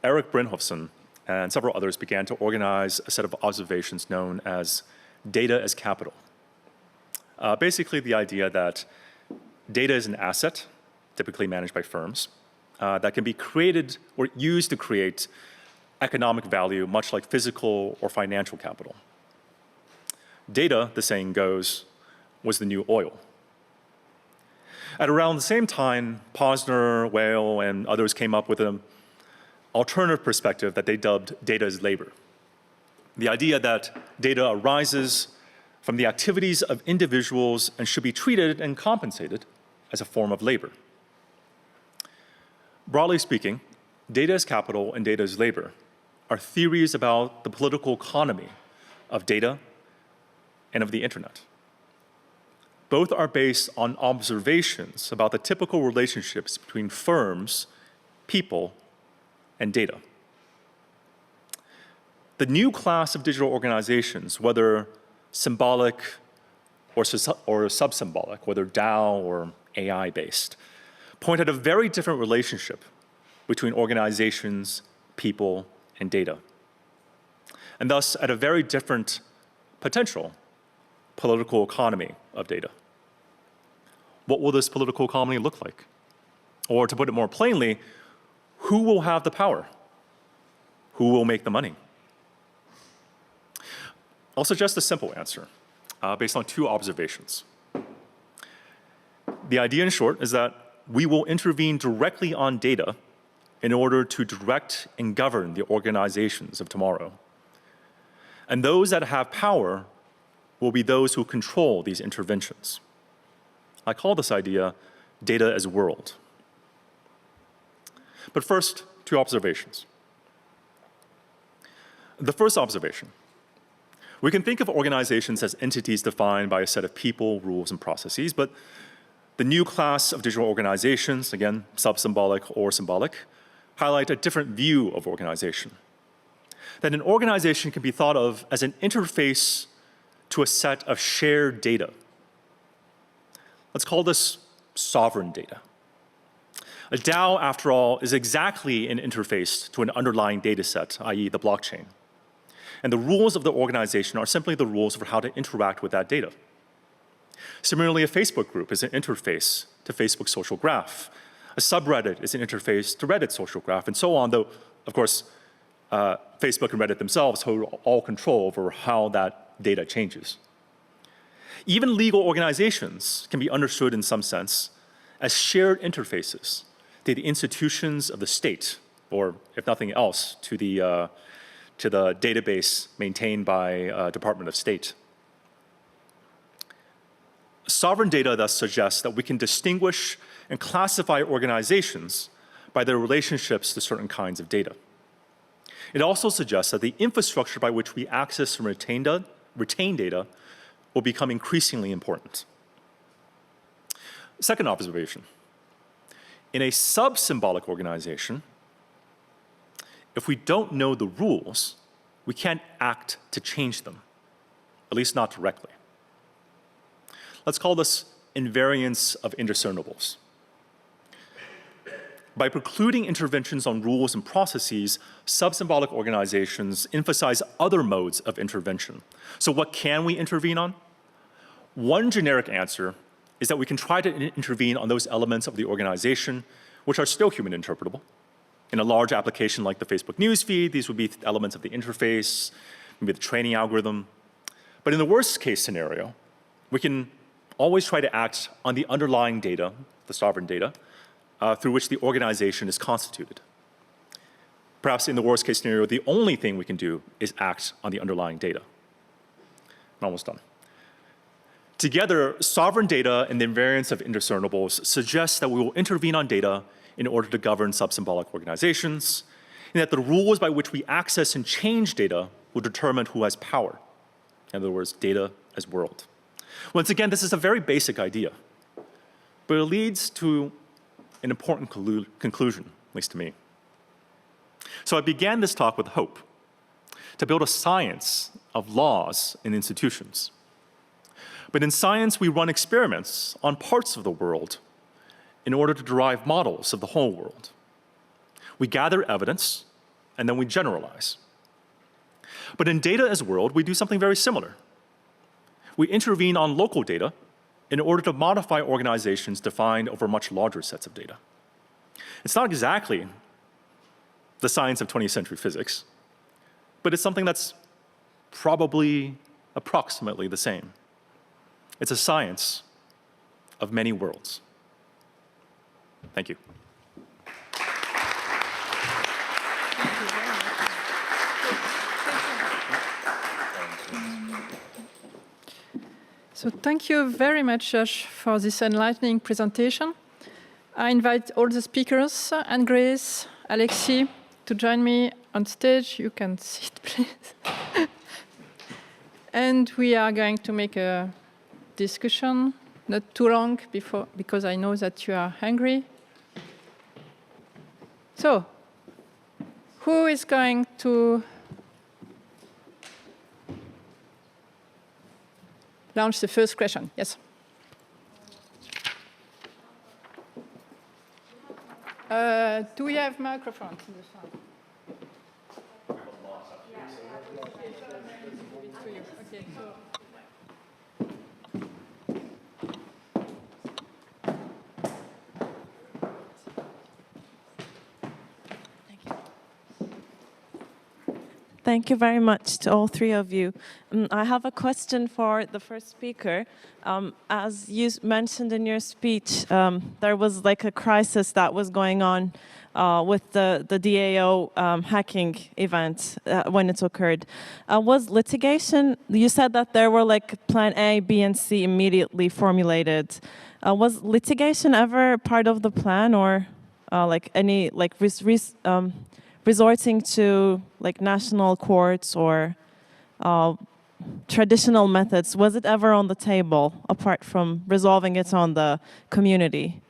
Eric Brynjolfsson and several others began to organize a set of observations known as data as capital. Basically the idea that data is an asset, typically managed by firms, that can be created or used to create economic value, much like physical or financial capital. Data, the saying goes, was the new oil. At around the same time, Posner, Whale, and others came up with an alternative perspective that they dubbed data as labor. The idea that data arises from the activities of individuals and should be treated and compensated as a form of labor. Broadly speaking, data as capital and data as labor are theories about the political economy of data and of the internet. Both are based on observations about the typical relationships between firms, people, and data. The new class of digital organizations, whether symbolic or sub-symbolic, whether DAO or AI-based, point at a very different relationship between organizations, people, and data, and thus at a very different potential political economy of data. What will this political economy look like? Or to put it more plainly, who will have the power? Who will make the money? I'll suggest a simple answer based on two observations. The idea, in short, is that we will intervene directly on data in order to direct and govern the organizations of tomorrow. And those that have power will be those who control these interventions. I call this idea data as world. But first, 2 observations. The first observation: we can think of organizations as entities defined by a set of people, rules, and processes, but the new class of digital organizations, again, sub-symbolic or symbolic, highlight a different view of organization. That an organization can be thought of as an interface to a set of shared data. Let's call this sovereign data. A DAO, after all, is exactly an interface to an underlying data set, i.e. the blockchain. And the rules of the organization are simply the rules for how to interact with that data. Similarly, a Facebook group is an interface to Facebook's social graph. A subreddit is an interface to Reddit's social graph, and so on, though, of course, Facebook and Reddit themselves hold all control over how that data changes. Even legal organizations can be understood in some sense as shared interfaces to the institutions of the state, or if nothing else, to the database maintained by Department of State. Sovereign data thus suggests that we can distinguish and classify organizations by their relationships to certain kinds of data. It also suggests that the infrastructure by which we access and retain data will become increasingly important. Second observation: in a sub-symbolic organization, if we don't know the rules, we can't act to change them, at least not directly. Let's call this invariance of indiscernibles. By precluding interventions on rules and processes, sub-symbolic organizations emphasize other modes of intervention. So what can we intervene on? One generic answer is that we can try to intervene on those elements of the organization which are still human interpretable. In a large application like the Facebook newsfeed, these would be elements of the interface, maybe the training algorithm. But in the worst case scenario, we can always try to act on the underlying data, the sovereign data, through which the organization is constituted. Perhaps in the worst case scenario, the only thing we can do is act on the underlying data. I'm almost done. Together, sovereign data and the invariance of indiscernibles suggests that we will intervene on data in order to govern sub-symbolic organizations, and that the rules by which we access and change data will determine who has power. In other words, data as world. Once again, this is a very basic idea, but it leads to an important conclusion, at least to me. So I began this talk with hope, to build a science of laws and institutions. But in science, we run experiments on parts of the world in order to derive models of the whole world. We gather evidence, and then we generalize. But in data as world, we do something very similar. We intervene on local data in order to modify organizations defined over much larger sets of data. It's not exactly the science of 20th century physics, but it's something that's probably approximately the same. It's a science of many worlds. Thank you. So thank you very much, Josh, for this enlightening presentation. I invite all the speakers, Anne-Grace, Alexis, to join me on stage. You can sit, please. And we are going to make a discussion, not too long, because I know that you are hungry. So, who is going to launch the first question? Yes. Do we have microphones in the front? Okay, so. Thank you very much to all three of you. I have a question for the first speaker. As you mentioned in your speech, there was like a crisis that was going on with the DAO hacking event when it occurred. Was litigation, you said that there were like plan A, B, and C immediately formulated. Was litigation ever part of the plan, or like any like resorting to like national courts or traditional methods? Was it ever on the table apart from resolving it on the community?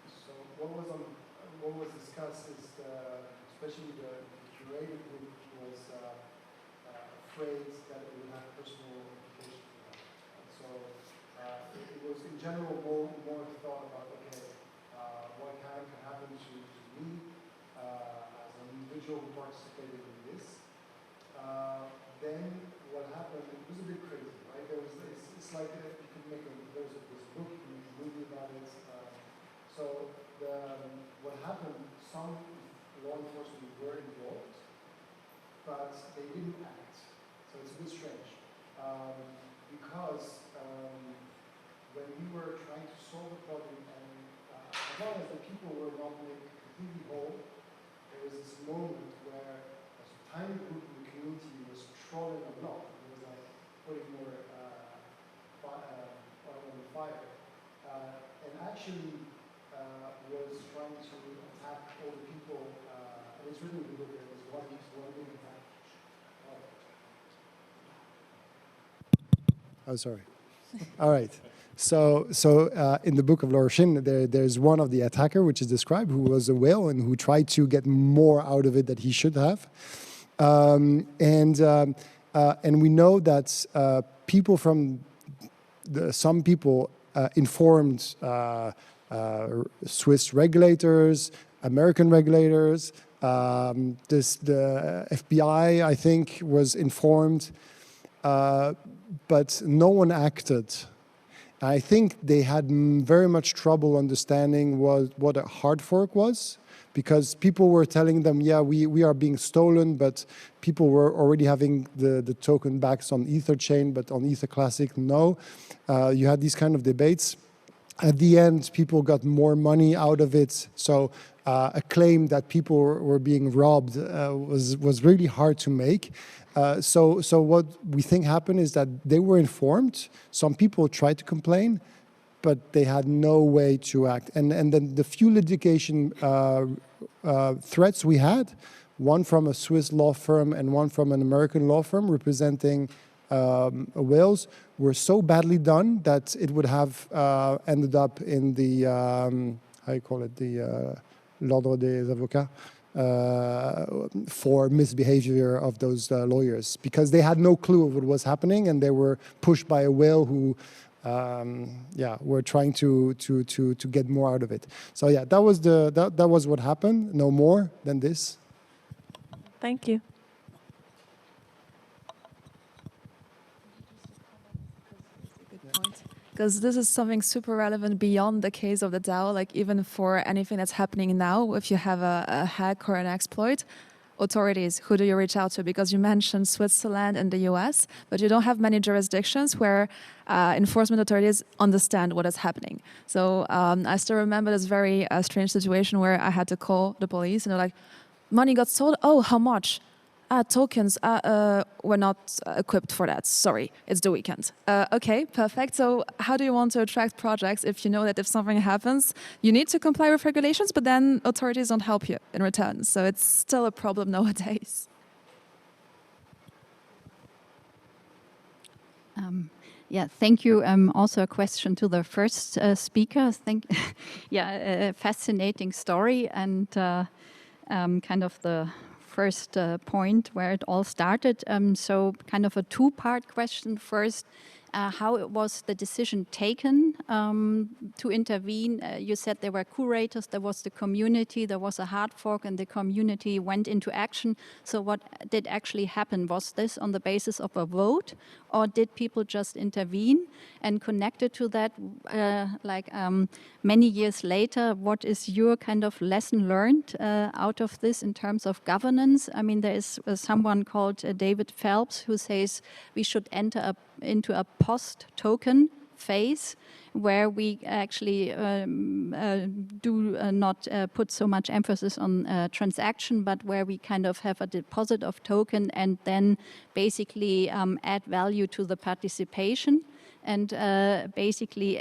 So what was discussed is especially the curated group was afraid that it would have personal implications for them. So it was in general more thought about, okay, what can happen to me as an individual who participated in this. Then what happened, it was a bit crazy, right? It's like you could make there's a book, you can make a movie about it. So what happened, some law enforcement were involved, but they didn't act. So it's a bit strange. Because when we were trying to solve the problem, and as long as the people were not made completely whole, there was this moment where a tiny group in the community was trolling a lot. It was like putting more oil on the fire. And actually was trying to attack all the people. And it's written in the book, there was one big attack. Oh, sorry. All right. So in the book of Lorraine, there's one of the attacker, which is described, who was a whale and who tried to get more out of it that he should have. And we know that people from some people informed Swiss regulators, American regulators. The FBI, I think, was informed, but no one acted. I think they had very much trouble understanding what a hard fork was, because people were telling them, yeah, we are being stolen, but people were already having the token backs on Ether chain, but on Ether Classic, no. You had these kind of debates. At the end, people got more money out of it. So a claim that people were being robbed was really hard to make. So what we think happened is that they were informed. Some people tried to complain, but they had no way to act. And then the few litigation threats we had, one from a Swiss law firm and one from an American law firm representing whales, were so badly done that it would have ended up in the, how you call it, the l'ordre des avocats, for misbehavior of those lawyers, because they had no clue of what was happening and they were pushed by a whale who were trying to get more out of it. So yeah, that was what happened. No more than this. Thank you. Because this is something super relevant beyond the case of the DAO, like even for anything that's happening now, if you have a hack or an exploit, authorities, who do you reach out to? Because you mentioned Switzerland and the US, but you don't have many jurisdictions where enforcement authorities understand what is happening. So I still remember this very strange situation where I had to call the police and they're like, money got stolen, oh, how much? Tokens, we're not equipped for that. Sorry, it's the weekend. Okay, perfect. So how do you want to attract projects if you know that if something happens, you need to comply with regulations, but then authorities don't help you in return? So it's still a problem nowadays. Thank you. Also a question to the first speaker. Fascinating story and kind of the first point where it all started. So kind of a two-part question. First, How was the decision taken to intervene? You said there were curators, there was the community, there was a hard fork, and the community went into action. So what did actually happen? Was this on the basis of a vote, or did people just intervene? And connected to that, many years later, what is your kind of lesson learned out of this in terms of governance? I mean, there is someone called David Phelps who says we should enter into a post-token phase where we actually do not put so much emphasis on transaction, but where we kind of have a deposit of token and then basically add value to the participation and basically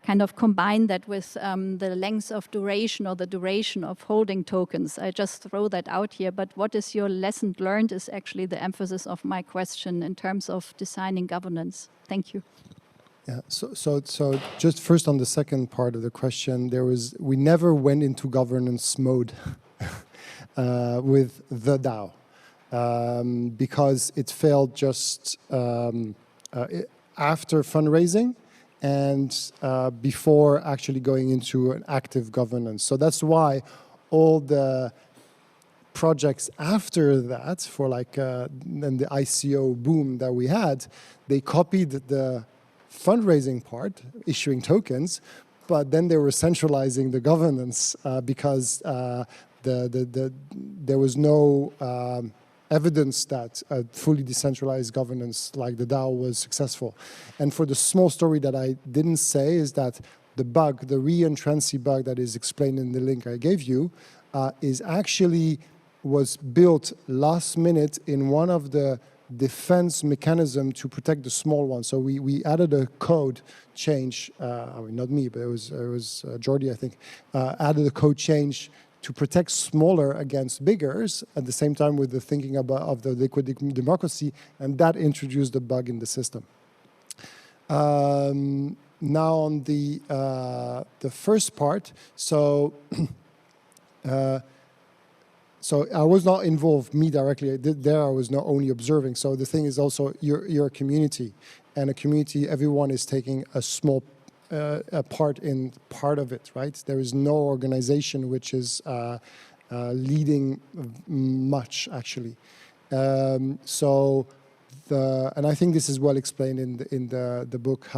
kind of combine that with the length of duration or the duration of holding tokens. I just throw that out here, but what is your lesson learned is actually the emphasis of my question in terms of designing governance. Thank you. Yeah, so just first on the second part of the question, we never went into governance mode with the DAO because it failed just after fundraising and before actually going into an active governance. So that's why all the projects after that, for and the ICO boom that we had, they copied the fundraising part, issuing tokens, but then they were centralizing the governance because there was no evidence that a fully decentralized governance like the DAO was successful. And for the small story that I didn't say is that the bug, the reentrancy bug that is explained in the link I gave you, was built last minute in one of the defense mechanism to protect the small ones. So we added a code change, not me, but it was Jordi, I think, added a code change to protect smaller against biggers at the same time with the thinking of the liquid democracy, and that introduced the bug in the system. Now on the first part, so I was not involved, me directly. There I was not only observing. So the thing is also, you're a community. And a community, everyone is taking a small part of it, right? There is no organization which is leading much, actually. And I think this is well explained in the book,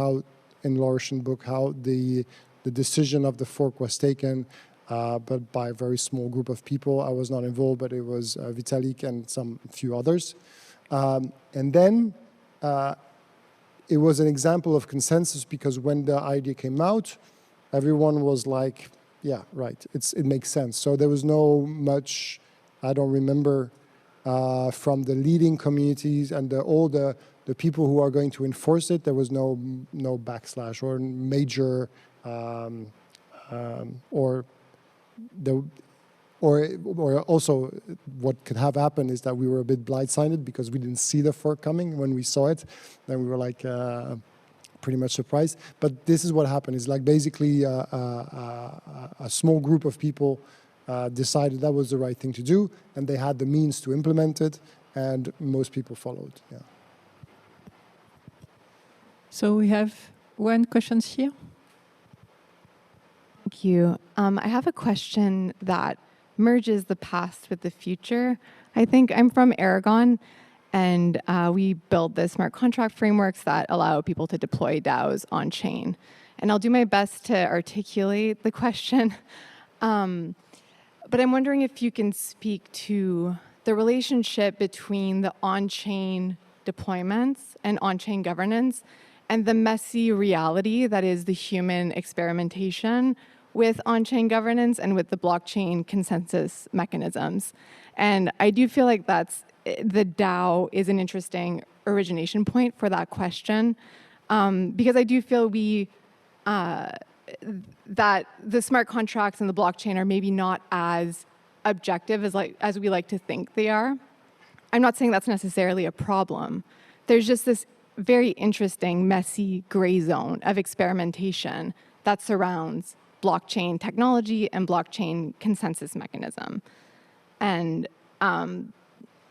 in Laurentian book, how the decision of the fork was taken, but by a very small group of people. I was not involved, but it was Vitalik and few others. And then it was an example of consensus because when the idea came out, everyone was like, yeah, right, it makes sense. So there was no much, I don't remember, from the leading communities and all the people who are going to enforce it, there was no backslash or major or also what could have happened is that we were a bit blindsided because we didn't see the fork coming. When we saw it, then we were like pretty much surprised. But this is what happened. It's like basically a small group of people decided that was the right thing to do, and they had the means to implement it, and most people followed. Yeah. So we have one question here. Thank you. I have a question that merges the past with the future. I think I'm from Aragon, and we build the smart contract frameworks that allow people to deploy DAOs on chain. And I'll do my best to articulate the question. But I'm wondering if you can speak to the relationship between the on-chain deployments and on-chain governance and the messy reality that is the human experimentation with on-chain governance and with the blockchain consensus mechanisms. And I do feel like the DAO is an interesting origination point for that question, because I do feel that the smart contracts and the blockchain are maybe not as objective as we like to think they are. I'm not saying that's necessarily a problem. There's just this very interesting, messy gray zone of experimentation that surrounds blockchain technology and blockchain consensus mechanism. And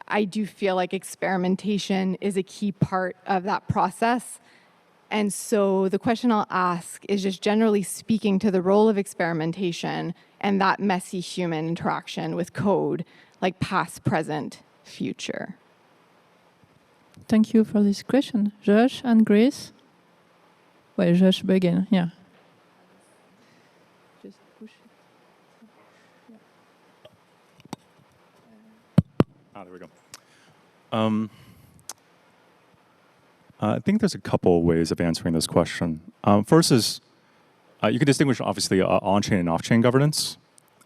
I do feel like experimentation is a key part of that process. And so the question I'll ask is just generally speaking to the role of experimentation and that messy human interaction with code, like past, present, future. Thank you for this question. Josh and Grace? Well, Josh begin, yeah. Just push it. There we go. I think there's a couple of ways of answering this question. First is, you can distinguish, obviously, on-chain and off-chain governance.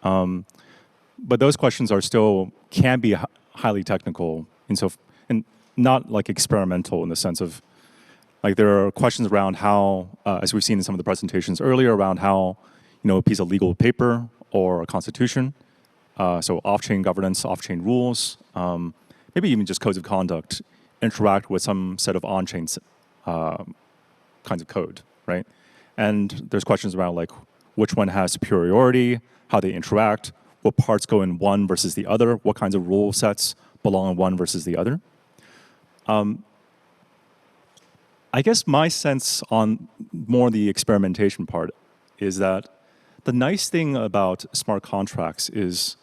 But those questions are still, can be highly technical, and not like experimental in the sense of, like there are questions around how, as we've seen in some of the presentations earlier, around how, a piece of legal paper or a constitution, so off-chain governance, off-chain rules, maybe even just codes of conduct, interact with some set of on-chain kinds of code, right? And there's questions around like which one has superiority, how they interact, what parts go in one versus the other, what kinds of rule sets belong in one versus the other. I guess my sense on more the experimentation part is that the nice thing about smart contracts is,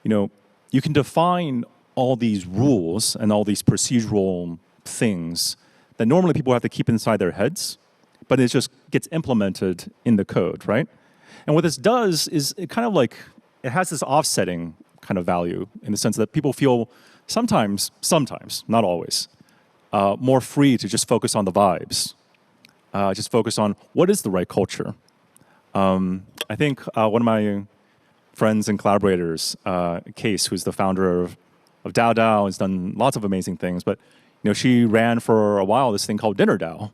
you can define all these rules and all these procedural things that normally people have to keep inside their heads, but it just gets implemented in the code, right? And what this does is it kind of like, it has this offsetting kind of value in the sense that people feel sometimes, not always, more free to just focus on the vibes, just focus on what is the right culture. I think one of my friends and collaborators, Case, who's the founder of DAO, has done lots of amazing things, but she ran for a while this thing called Dinner DAO,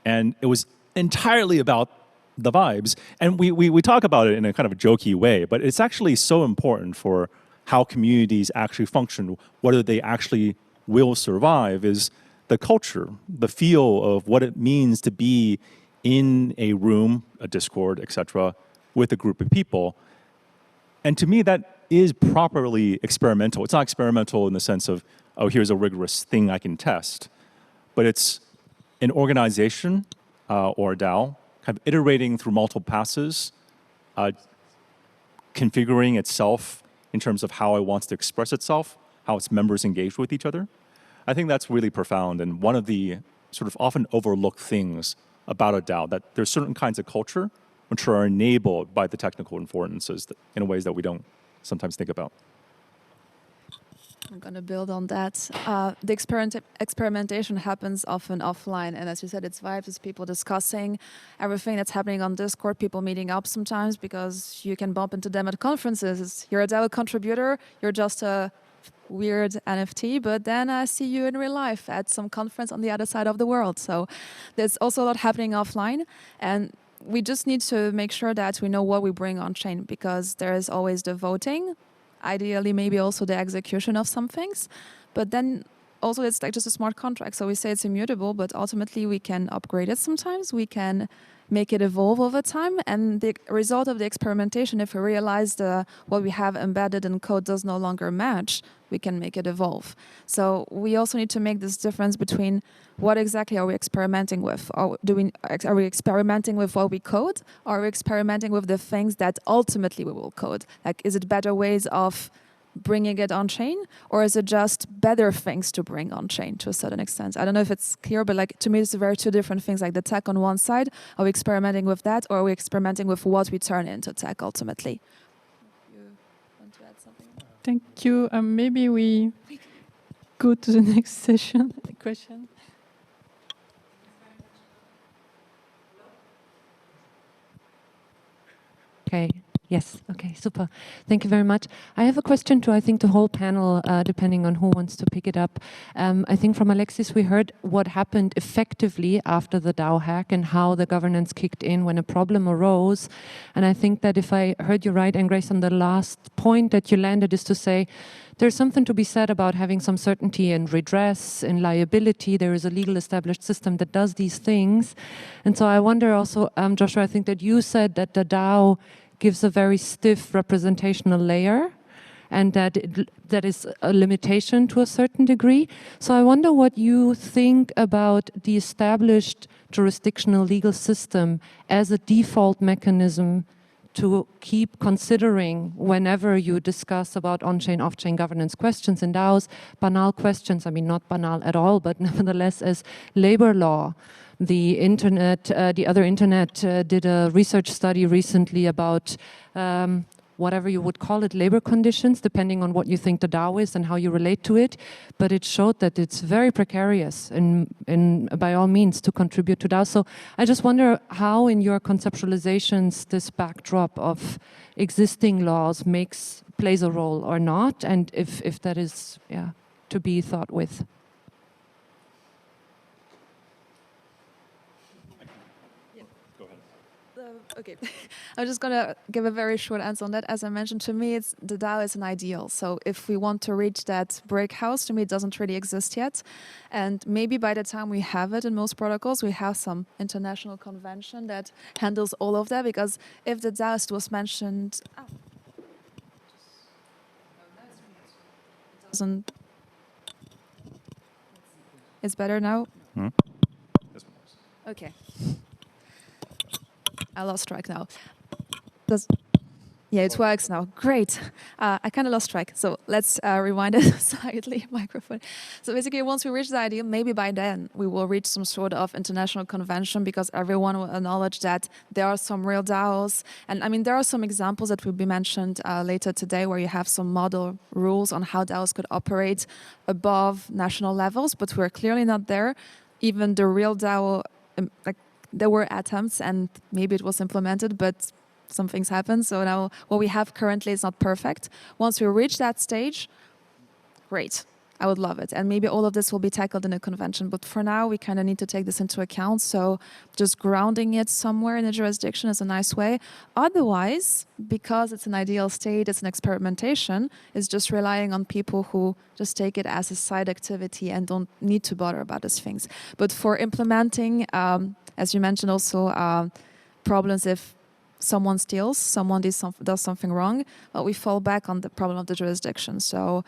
and it was entirely about the vibes. And we talk about it in a kind of a jokey way, but it's actually so important for how communities actually function, whether they actually will survive, is the culture, the feel of what it means to be in a room, a Discord, etc., with a group of people. And to me, that is properly experimental. It's not experimental in the sense of, oh, here's a rigorous thing I can test, but it's an organization or a DAO kind of iterating through multiple passes, configuring itself in terms of how it wants to express itself, how its members engage with each other. I think that's really profound, and one of the sort of often overlooked things about a DAO, that there's certain kinds of culture which are enabled by the technical affordances in ways that we don't sometimes think about. I'm going to build on that. The experimentation happens often offline, and as you said, it's vibes, it's people discussing everything that's happening on Discord, people meeting up sometimes because you can bump into them at conferences. You're a DAO contributor, you're just a weird NFT, but then I see you in real life at some conference on the other side of the world. So there's also a lot happening offline, and we just need to make sure that we know what we bring on chain, because there is always the voting, ideally maybe also the execution of some things, but then also it's like just a smart contract. So we say it's immutable, but ultimately we can upgrade it sometimes, we can make it evolve over time, and the result of the experimentation, if we realize what we have embedded in code does no longer match, we can make it evolve. So we also need to make this difference between what exactly are we experimenting with? Are we experimenting with what we code, or are we experimenting with the things that ultimately we will code? Like, is it better ways of bringing it on chain, or is it just better things to bring on chain to a certain extent? I don't know if it's clear, but like to me, it's very two different things. Like the tech on one side, are we experimenting with that, or are we experimenting with what we turn into tech ultimately? You want to add something? Thank you. Maybe we go to the next session. Question. Okay. Yes. Okay. Super. Thank you very much. I have a question to, I think, the whole panel, depending on who wants to pick it up. I think from Alexis, we heard what happened effectively after the DAO hack and how the governance kicked in when a problem arose. And I think that if I heard you right, Anne-Grace, on the last point that you landed is to say there's something to be said about having some certainty and redress and liability. There is a legal established system that does these things. And so I wonder also, Joshua, I think that you said that the DAO gives a very stiff representational layer, and that is a limitation to a certain degree. So I wonder what you think about the established jurisdictional legal system as a default mechanism to keep considering whenever you discuss about on-chain, off-chain governance questions in DAOs, banal questions, I mean not banal at all, but nevertheless as labor law. The internet, the other internet did a research study recently about whatever you would call it, labor conditions, depending on what you think the DAO is and how you relate to it. But it showed that it's very precarious and by all means to contribute to DAO. So I just wonder how in your conceptualizations this backdrop of existing laws plays a role or not, and if that is to be thought with. Okay, I'm just going to give a very short answer on that. As I mentioned, to me, the DAO is an ideal. So if we want to reach that brick house, to me, it doesn't really exist yet. And maybe by the time we have it in most protocols, we have some international convention that handles all of that. Because if the DAO was mentioned, it's better now? Hmm? Okay. I lost track now. Yeah, it works now. Great. I kind of lost track. So let's rewind it slightly, microphone. So basically, once we reach the ideal, maybe by then we will reach some sort of international convention because everyone will acknowledge that there are some real DAOs. And I mean, there are some examples that will be mentioned later today where you have some model rules on how DAOs could operate above national levels, but we're clearly not there. Even the real DAO, there were attempts and maybe it was implemented, but some things happen. So now what we have currently is not perfect. Once we reach that stage, great. I would love it. And maybe all of this will be tackled in a convention. But for now, we kind of need to take this into account. So just grounding it somewhere in a jurisdiction is a nice way. Otherwise, because it's an ideal state, it's an experimentation, it's just relying on people who just take it as a side activity and don't need to bother about these things. But for implementing, as you mentioned also, problems if someone steals, someone does something wrong, but we fall back on the problem of the jurisdiction. So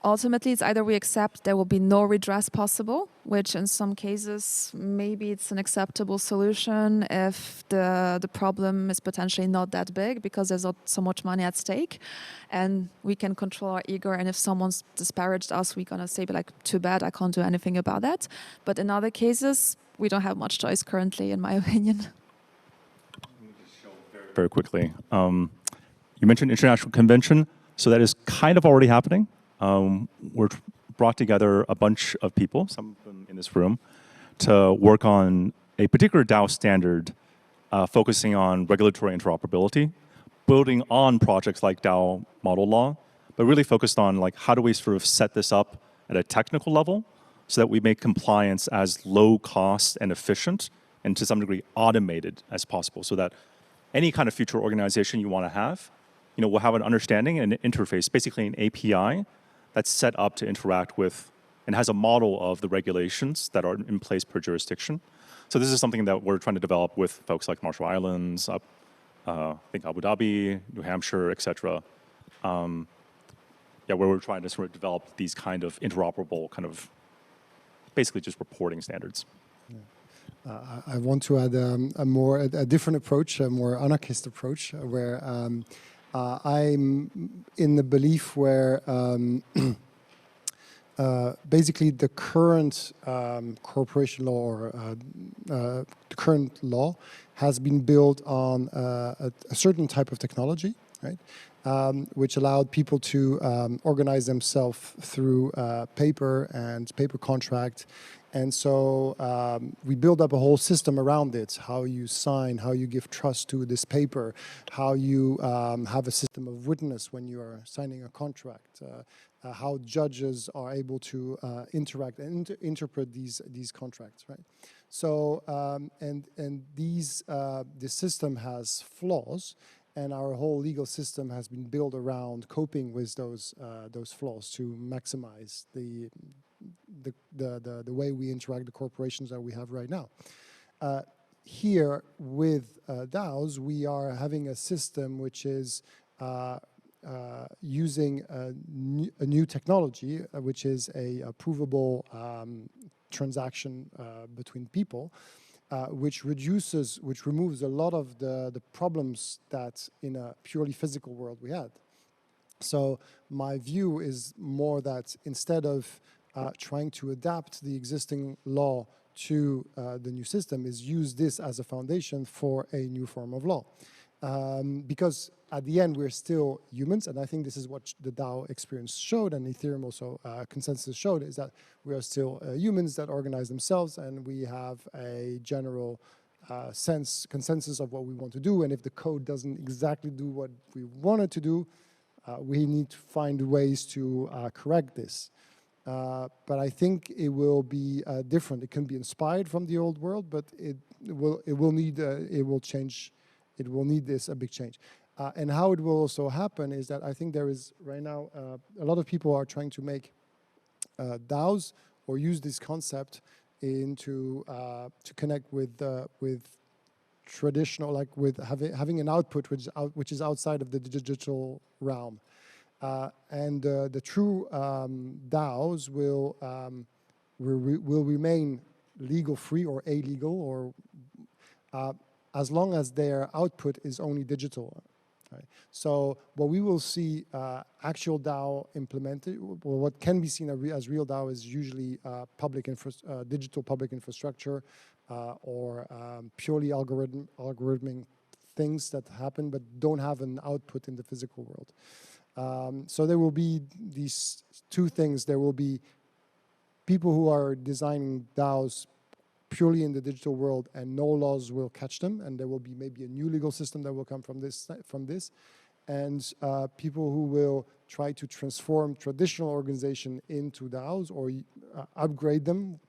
ultimately, it's either we accept there will be no redress possible, which in some cases, maybe it's an acceptable solution if the problem is potentially not that big because there's not so much money at stake and we can control our ego. And if someone's disparaged us, we're going to say, like, too bad, I can't do anything about that. But in other cases, we don't have much choice currently, in my opinion. Very quickly. You mentioned international convention, so that is kind of already happening. We're brought together a bunch of people, some of them in this room, to work on a particular DAO standard focusing on regulatory interoperability, building on projects like DAO model law, but really focused on like how do we sort of set this up at a technical level so that we make compliance as low cost and efficient and to some degree automated as possible so that any kind of future organization you want to have, will have an understanding and an interface, basically an API that's set up to interact with and has a model of the regulations that are in place per jurisdiction. So this is something that we're trying to develop with folks like Marshall Islands, I think Abu Dhabi, New Hampshire, et cetera. Where we're trying to sort of develop these kind of interoperable kind of basically just reporting standards. Yeah. I want to add a different approach, a more anarchist approach, where I'm in the belief where basically the current corporation law or the current law has been built on a certain type of technology, right? Which allowed people to organize themselves through paper and paper contract. And so we build up a whole system around it, how you sign, how you give trust to this paper, how you have a system of witness when you are signing a contract, how judges are able to interact and interpret these contracts, right? So, and this system has flaws, and our whole legal system has been built around coping with those flaws to maximize the way we interact, the corporations that we have right now. Here with DAOs, we are having a system which is using a new technology, which is a provable transaction between people, which removes a lot of the problems that in a purely physical world we had. So my view is more that instead of trying to adapt the existing law to the new system, is use this as a foundation for a new form of law. Because at the end, we're still humans, and I think this is what the DAO experience showed, and Ethereum also consensus showed, is that we are still humans that organize themselves, and we have a general consensus of what we want to do, and if the code doesn't exactly do what we want it to do, we need to find ways to correct this. But I think it will be different. It can be inspired from the old world, but it will need this a big change. And how it will also happen is that I think there is right now a lot of people are trying to make DAOs or use this concept to connect with traditional, like with having an output which is outside of the digital realm. And the true DAOs will remain legal free or illegal, or as long as their output is only digital. Right? So what we will see actual DAO implemented, or what can be seen as real DAO, is usually digital public infrastructure or purely algorithmic things that happen but don't have an output in the physical world. So there will be these two things. There will be people who are designing DAOs purely in the digital world, and no laws will catch them, and there will be maybe a new legal system that will come from this, and people who will try to transform traditional organization into DAOs or upgrade them,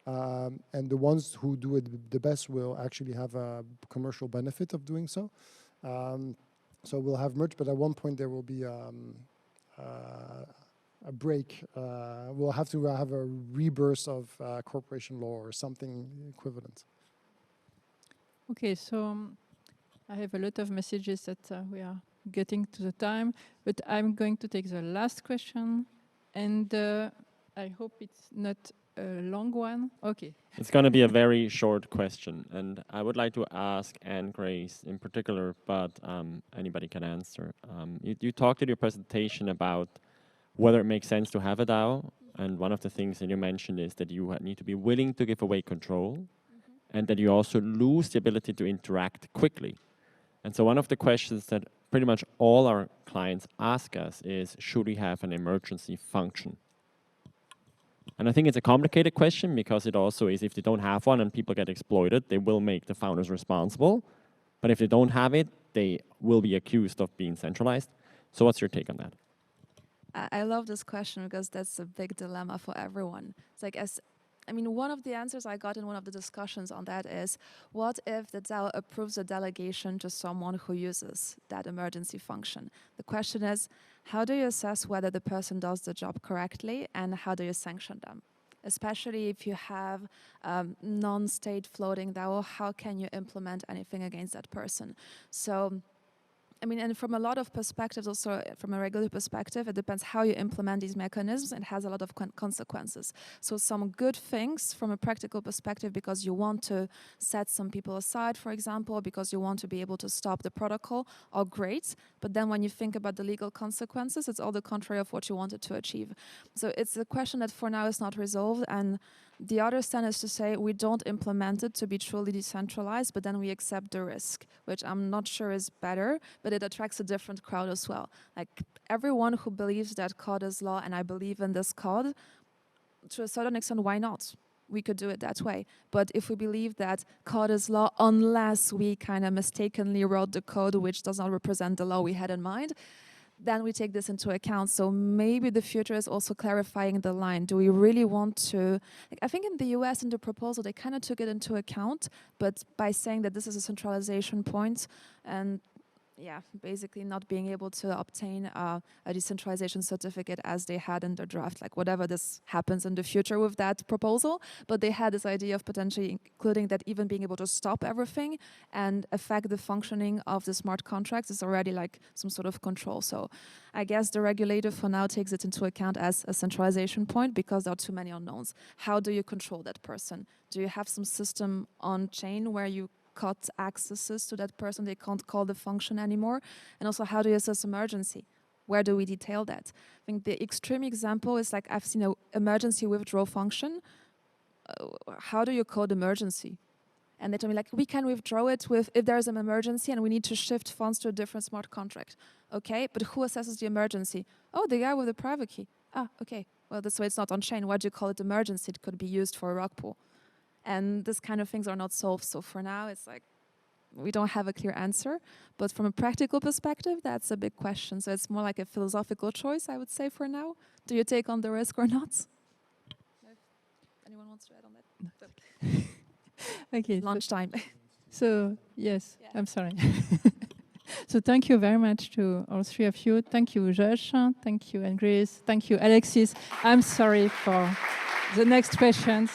and the ones who do it the best will actually have a commercial benefit of doing so. So we'll have merge, but at one point there will be a break. We'll have to have a rebirth of corporation law or something equivalent. Okay, so I have a lot of messages that we are getting to the time, but I'm going to take the last question, and I hope it's not a long one. Okay. It's going to be a very short question, and I would like to ask Anne-Grace in particular, but anybody can answer. You talked in your presentation about whether it makes sense to have a DAO, and one of the things that you mentioned is that you need to be willing to give away control, and that you also lose the ability to interact quickly. And so one of the questions that pretty much all our clients ask us is, should we have an emergency function? And I think it's a complicated question, because it also is, if they don't have one and people get exploited, they will make the founders responsible. But if they don't have it, they will be accused of being centralized. So what's your take on that? I love this question because that's a big dilemma for everyone. It's like, one of the answers I got in one of the discussions on that is, what if the DAO approves a delegation to someone who uses that emergency function? The question is, how do you assess whether the person does the job correctly, and how do you sanction them? Especially if you have non-state floating DAO, how can you implement anything against that person? So, and from a lot of perspectives, also from a regulatory perspective, it depends how you implement these mechanisms. It has a lot of consequences. So some good things from a practical perspective, because you want to set some people aside, for example, because you want to be able to stop the protocol, are great. But then when you think about the legal consequences, it's all the contrary of what you wanted to achieve. So it's a question that for now is not resolved. And the other stand is to say we don't implement it to be truly decentralized, but then we accept the risk, which I'm not sure is better, but it attracts a different crowd as well. Like everyone who believes that COD is law, and I believe in this COD, to a certain extent, why not? We could do it that way. But if we believe that COD is law, unless we kind of mistakenly wrote the code which does not represent the law we had in mind, then we take this into account. So maybe the future is also clarifying the line. Do we really want to, I think in the US in the proposal, they kind of took it into account, but by saying that this is a centralization point, and yeah, basically not being able to obtain a decentralization certificate as they had in the draft, like whatever this happens in the future with that proposal. But they had this idea of potentially including that even being able to stop everything and affect the functioning of the smart contracts is already like some sort of control. So I guess the regulator for now takes it into account as a centralization point because there are too many unknowns. How do you control that person? Do you have some system on chain where you cut accesses to that person, they can't call the function anymore? And also, how do you assess emergency? Where do we detail that? I think the extreme example is like I've seen an emergency withdraw function. How do you code emergency? And they told me like, we can withdraw it with if there's an emergency and we need to shift funds to a different smart contract. Okay, but who assesses the emergency? Oh, the guy with the private key. Ah, okay. Well, that's why it's not on chain. Why do you call it emergency? It could be used for a rug pull. And this kind of things are not solved. So for now, it's like we don't have a clear answer. But from a practical perspective, that's a big question. So it's more like a philosophical choice, I would say, for now. Do you take on the risk or not? If anyone wants to add on that? Okay. Lunchtime. So yes, Yeah. I'm sorry. So thank you very much to all three of you. Thank you, Josh. Thank you, Anne-Grace. Thank you, Alexis. I'm sorry for the next questions.